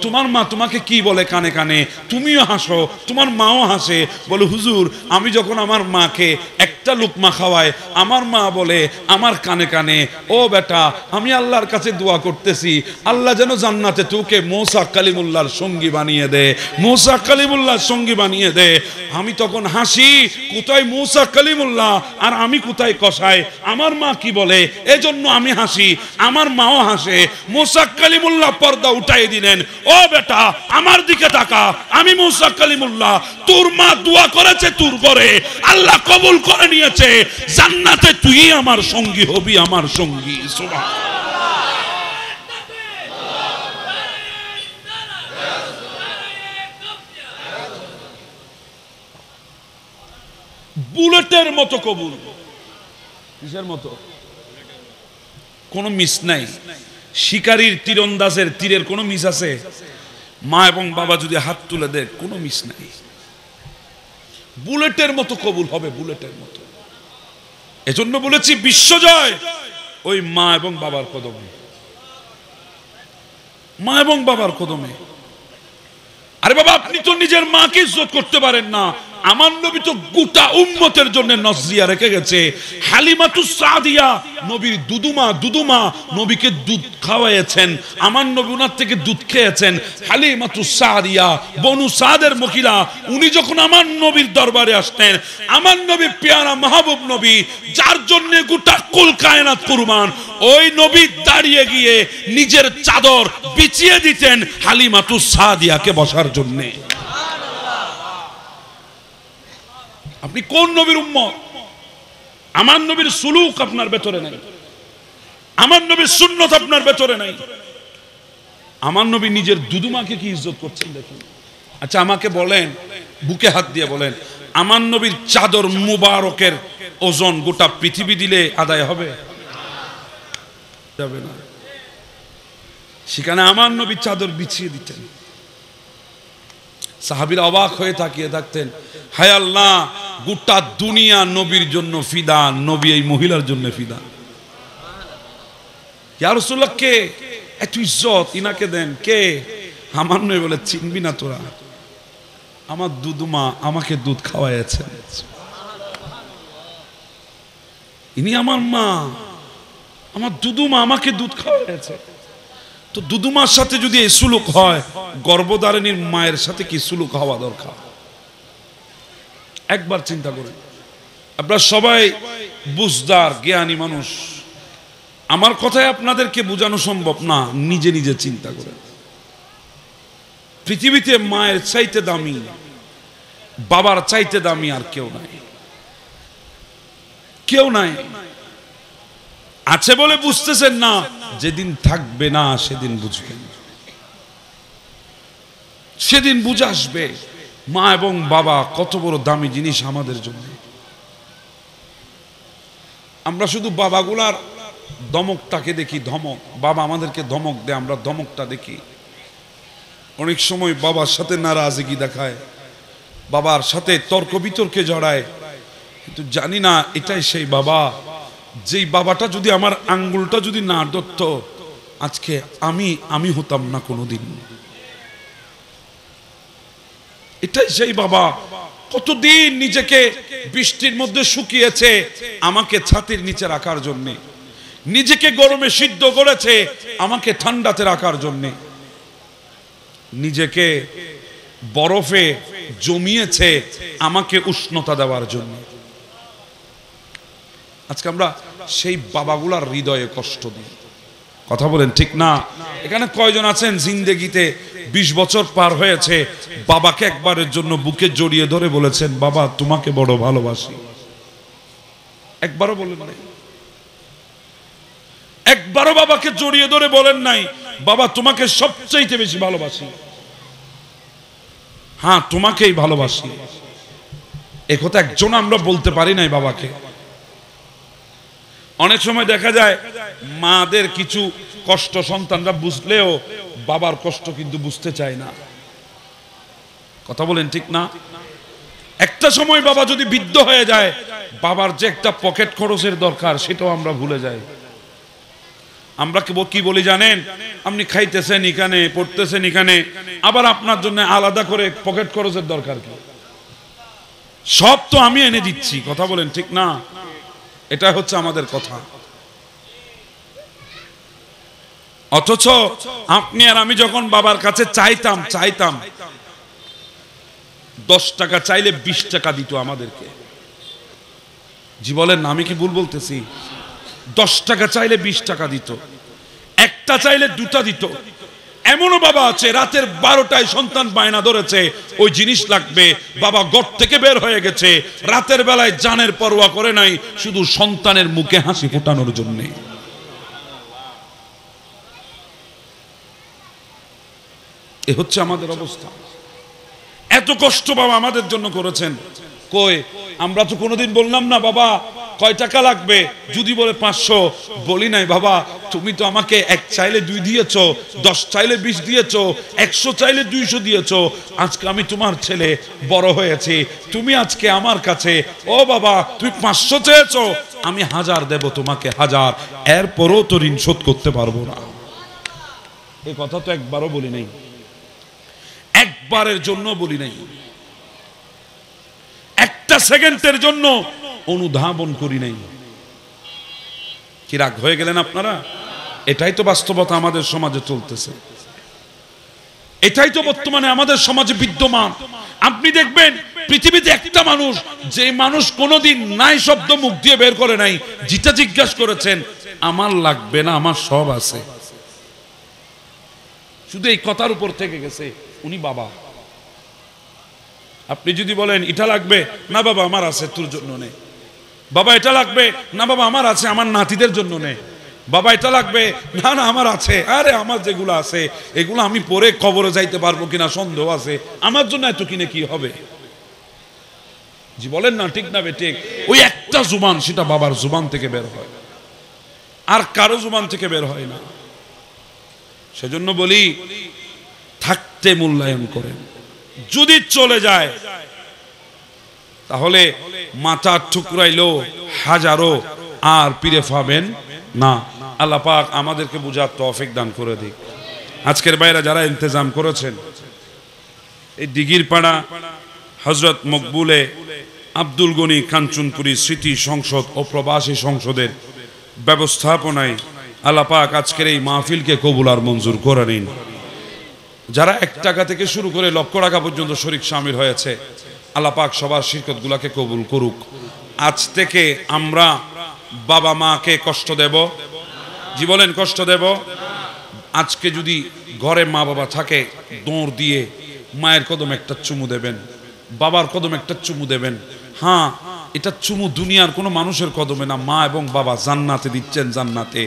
S1: তোমার মা তোমাকে কি বলে কানে কানে? তুমিও হাসো, তোমার মাও হাসে। বলে হুজুর আমি যখন আমার মাকে একটা লুকমা খাওয়াই, আমার মা বলে আমার কানে কানে, ও বেটা আমি আল্লাহর কাছে দোয়া করতেছি আল্লাহ যেন জান্নাতে তোকে মুসা কালিমুল্লাহর সঙ্গী বানিয়ে দে, মুসা কালিমুল্লাহর সঙ্গী বানিয়ে দে। আমি তখন হাসি, কোথায় মুসা কালিমুল্লাহ আর আমি কোথায় কসাই? আমার মা কি বলে এজন্য আমি হাসি, আমার মাও হাসে। মুসা কালিমুল্লাহ পর্দা উঠাই দিলেন, ও বেটা আমার দিকে তাকা, আমি মুসা কালিমুল্লাহ, তোর মা দোয়া করেছে তোর করে, আল্লাহ কবুল করে নিয়েছে, জান্নাতে তুই আমার সঙ্গী হবি, আমার সঙ্গী। সুবহানাল্লাহ। বুলেটের মতো কবুল। কিসের মতো? কোনো মিস নাই। শিকারীর তীরন্দাজের তীরের কোনো মিস আছে? মা এবং বাবা যদি হাত তুলে দেয় কোনো মিস নাই। বুলেটের মতো কবুল হবে, বুলেটের মতো। এজন্য বলেছি বিশ্বজয় ওই মা এবং বাবার কদমে, মা এবং বাবার কদমে। আরে বাবা আপনি তো নিজের মাকে ইজ্জত করতে পারেন না, আমার নবী তো গোটা উম্মতের জন্য নজরিয়া রেখে গেছে। হালিমাতুস সাদিয়া নবীর দুদুমা নবীকে দুধ খাওয়াইছেন, আমার নবী ওনার থেকে দুধ খেয়েছেন। হালিমাতুস সাদিয়া বনু সাদের মহিলা, উনি যখন আমার নবীর দরবারে আসতেন, আমার নবী পেয়ারা মাহবুব নবী যার জন্য গোটা কুল কায়নাত কুরবান, ওই নবী দাঁড়িয়ে গিয়ে নিজের চাদর বিছিয়ে দিতেন হালিমাতুস সাদিয়াকে বসার জন্য। আপনি কোন নবীর উম্মত? আমার নবীর সুলুক আপনার ভেতরে নাই, আমার নবীর সুন্নত আপনার ভেতরে নাই। আমার নবী নিজের দুদুমাকে কি ইজ্জত করছেন দেখুন। আচ্ছা আমাকে বলেন, বুকে হাত দিয়ে বলেন, আমার নবীর চাদর মুবারকের ওজন গোটা পৃথিবী দিলে আদায় হবে? যাবে না। সেখানে আমার নবী চাদর বিছিয়ে দিতেন, সাহাবীরা অবাক হয়ে তাকিয়ে থাকতেন, হায় আল্লাহ গোটা দুনিয়া নবীর জন্য ফিদা, নবী এই মহিলার জন্য ফিদা। ইয়া রাসূলুল্লাহ কে এত ইজ্জত ইনাকে দেন? কে? আমার নবী বলে, চিনবি না তোরা? আমার দুদুমা আমাকে দুধ খাওয়াইছেন, ইনি আমার মা, আমার দুদুমা আমাকে দুধ খাওয়াইছে। তো দুদুমার সাথে যদি এই সুলুক হয়, গর্ভধারিণীর মায়ের সাথে কি সুলুক হওয়া দরকার? একবার চিন্তা করেন। আপনারা সবাই বুঝদার জ্ঞানী মানুষ, আমার কথায় আপনাদেরকে বোঝানো সম্ভব না, নিজে নিজে চিন্তা করেন। পৃথিবীতে মায়ের চাইতে দামি, বাবার চাইতে দামি আর কেউ নাই, কেউ নাই। আছে বলে বুঝতেছেন না, যেদিন থাকবে না সেদিন বুঝবেন, সেদিন বুঝে আসবে মা এবং বাবা কত বড় দামি জিনিস আমাদের জন্য। আমরা শুধু বাবাগুলার ধমকটাকে দেখি, ধমক, বাবা আমাদেরকে ধমক দেয়, আমরা ধমকটা দেখি। অনেক সময় বাবার সাথে নারাজগি দেখায়, বাবার সাথে তর্ক বিতর্কে জড়ায়, কিন্তু জানি না এটাই সেই বাবা, যেই বাবাটা যদি আমার আঙ্গুলটা যদি না ধরত, আজকে আমি হতাম না কোনোদিন। এটাই সেই বাবা কতদিন নিজেকে বৃষ্টির মধ্যে শুকিয়েছে আমাকে ছাতির নিচে রাখার জন্য, নিজেকে গরমে সিদ্ধ করেছে আমাকে ঠান্ডাতে রাখার জন্য, নিজেকে বরফে জমিয়েছে আমাকে উষ্ণতা দেওয়ার জন্য। আজকে আমরা সেই বাবাগুলার হৃদয়ে কষ্ট দিই। কথা বলেন ঠিক না? এখানে কয়জন আছেন জিন্দেগিতে 20 বছর পার হয়েছে, বাবাকে একবারের জন্য বুকে জড়িয়ে ধরে বলেছেন, বাবা তোমাকে বড় ভালোবাসি? একবারও বলেন নাই? একবারও বাবাকে জড়িয়ে ধরে বলেন নাই, বাবা তোমাকে সবচাইতে বেশি ভালোবাসি? হ্যাঁ, তোমাকেই ভালোবাসি। একথা একজন আমরা বলতে পারি নাই বাবাকে। অনেক সময় দেখা যায় মাদের কিছু কষ্ট সন্তানরা বুঝলেও বাবার কষ্ট কিন্তু বুঝতে চায় না। কথা বলেন ঠিক না? একটা সময় বাবা যদি বৃদ্ধ হয়ে যায়, বাবার যে একটা পকেট খরচের দরকার সেটাও আমরা ভুলে যাই। আমরা কি বলি জানেন? আপনি খাইতেছেন এখানে, পড়তেছেন এখানে, আবার আপনার জন্য আলাদা করে পকেট খরচের দরকার কি? সব তো আমি এনে দিচ্ছি। কথা বলেন ঠিক না? এটা হচ্ছে আমাদের কথা। অথচ আপনি আর আমি যখন বাবার কাছে চাইতাম 10 টাকা চাইলে 20 টাকা দিত আমাদেরকে। জি বলেন না? আমি কি ভুল বলতেছি? 10 টাকা চাইলে 20 টাকা দিত, একটা চাইলে 2টা দিত। এমনও বাবা আছে রাতের 12টায় সন্তান বায়না ধরেছে ওই জিনিস লাগবে, বাবা ঘর থেকে বের হয়ে গেছে, রাতের বেলায় জানের পরোয়া করে নাই, শুধু সন্তানের মুখে হাসি ফোটানোর জন্য। এ হচ্ছে আমাদের অবস্থা। এত কষ্ট বাবা আমাদের জন্য করেছেন। কই আমরা তো কোনোদিন বললাম না বাবা কয় টাকা লাগবে, যদি বলে 500, বলি নাই বাবা তুমি তো আমাকে 1 চাইলে 2 দিয়েছো, 10 চাইলে 20 দিয়েছো, 100 চাইলে 200 দিয়েছো। আজকে আমি তোমার ছেলে, বড় হয়েছি, তুমি আজকে আমার কাছে, ও বাবা তুমি 500 চেয়েছো, আমি 1000 দেব তোমাকে, 1000, এরপরও তো ঋণ শোধ করতে পারবো না। এই কথা তো একবারও বলি নাই, একবারের জন্য বলি নাই, একটা সেকেন্ডের জন্য অনুধাবন করি নাই। কি রাগ হয়ে গেলেন আপনারা? এটাই তো বাস্তবতা আমাদের সমাজে চলতেছে, এটাই তো বর্তমানে আমাদের সমাজে বিদ্যমান। আপনি দেখবেন পৃথিবীতে একটা মানুষ, যে মানুষ কোনোদিন নাই শব্দ মুখ দিয়ে বের করে নাই, যেটা জিজ্ঞাসা করেছেন আমার লাগবে না, আমার সব আছে, শুধু এই কথার উপর থেকে গেছে, উনি বাবা। আপনি যদি বলেন এটা লাগবে, না বাবা আমার আছে, তোর জন্য নে। বাবা এটা লাগবে, না বাবা আমার আছে, আমার নাতিদের জন্য নে। বাবা এটা লাগবে, না না আমার আছে, আরে আমার যেগুলো আছে এগুলো আমি পরে কবরে যাইতে পারবো কিনা সন্দেহ আছে, আমার জন্য এত কিনে কি হবে? জি বলেন না? ঠিক না ঠিক? ওই একটা জুবান, সেটা বাবার জুবান থেকে বের হয়, আর কারো জুবান থেকে বের হয় না। সেজন্য বলি থাকতে মূল্যায়ন করেন, যদি চলে যায় তাহলে মাথা ঠুকরাইলো হাজারো আর ফিরে পাবেন না। আল্লাহ পাক আমাদেরকে বুঝার তৌফিক দান করে দিক। আজকের বাইরে যারা ইন্তজাম করেছেন, এই দিঘির পাড়া হযরত মকবুলে আব্দুল গনি কাঞ্চনপুরী স্মৃতি সংসদ ও প্রবাসী সংসদের ব্যবস্থাপনায় আল্লাহ পাক আজকের এই মাহফিলকে কবুল আর মঞ্জুর করে নিন। যারা 1 টাকা থেকে শুরু করে লক্ষ টাকা পর্যন্ত শরীক শামিল হয়েছে, আল্লাহ পাক সবার শিরকত গুলাকে কবুল করুক। আজ থেকে আমরা বাবা মাকে কষ্ট দেব? জি বলেন, কষ্ট দেব? আজকে যদি ঘরে মা বাবা থাকে, দৌড় দিয়ে মায়ের কদমে একটা চুমু দেবেন, বাবার কদমে একটা চুমু দেবেন। হ্যাঁ, এটা চুমু দুনিয়ার কোনো মানুষের কদমে না, মা এবং বাবা জান্নাতে দিচ্ছেন, জান্নাতে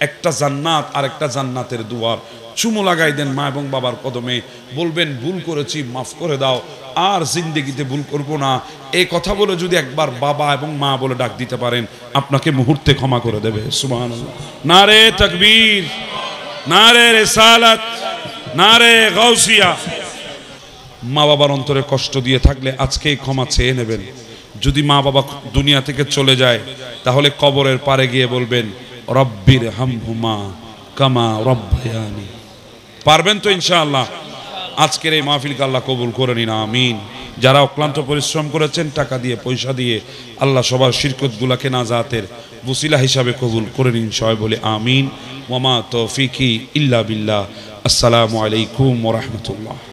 S1: একটা জান্নাত আর একটা জান্নাতের দুয়ার। চুমু লাগাই দেন মা এবং বাবার কদমে, বলবেন ভুল করেছি, মাফ করে দাও, আর জিন্দেগিতে ভুল করবো না। এই কথা বলে যদি একবার বাবা এবং মা বলে ডাক দিতে পারেন, আপনাকে মুহূর্তে ক্ষমা করে দেবে। সুবহানাল্লাহ। নারে তাকবীর, নারে রিসালাত, নারে গাউসিয়া। মা বাবার অন্তরে কষ্ট দিয়ে থাকলে আজকেই ক্ষমা চেয়ে নেবেন। যদি মা বাবা দুনিয়া থেকে চলে যায়, তাহলে কবরের পারে গিয়ে বলবেন রব্বির হামহুমা কামা রব্বায়ানি। পারবেন তো ইনশাআল্লাহ? আজকের এই মাহফিলকে আল্লাহ কবুল করে নিন, আমিন। যারা অক্লান্ত পরিশ্রম করেছেন টাকা দিয়ে পয়সা দিয়ে, আল্লাহ সবার শিরকতগুলাকে নাজাতের ওসিলা হিসাবে কবুল করে নিন। সবাই বলে আমিন। ওয়া মা তৌফিকি ইল্লা বিল্লাহ। আসসালামু আলাইকুম ওয়া রাহমাতুল্লাহ।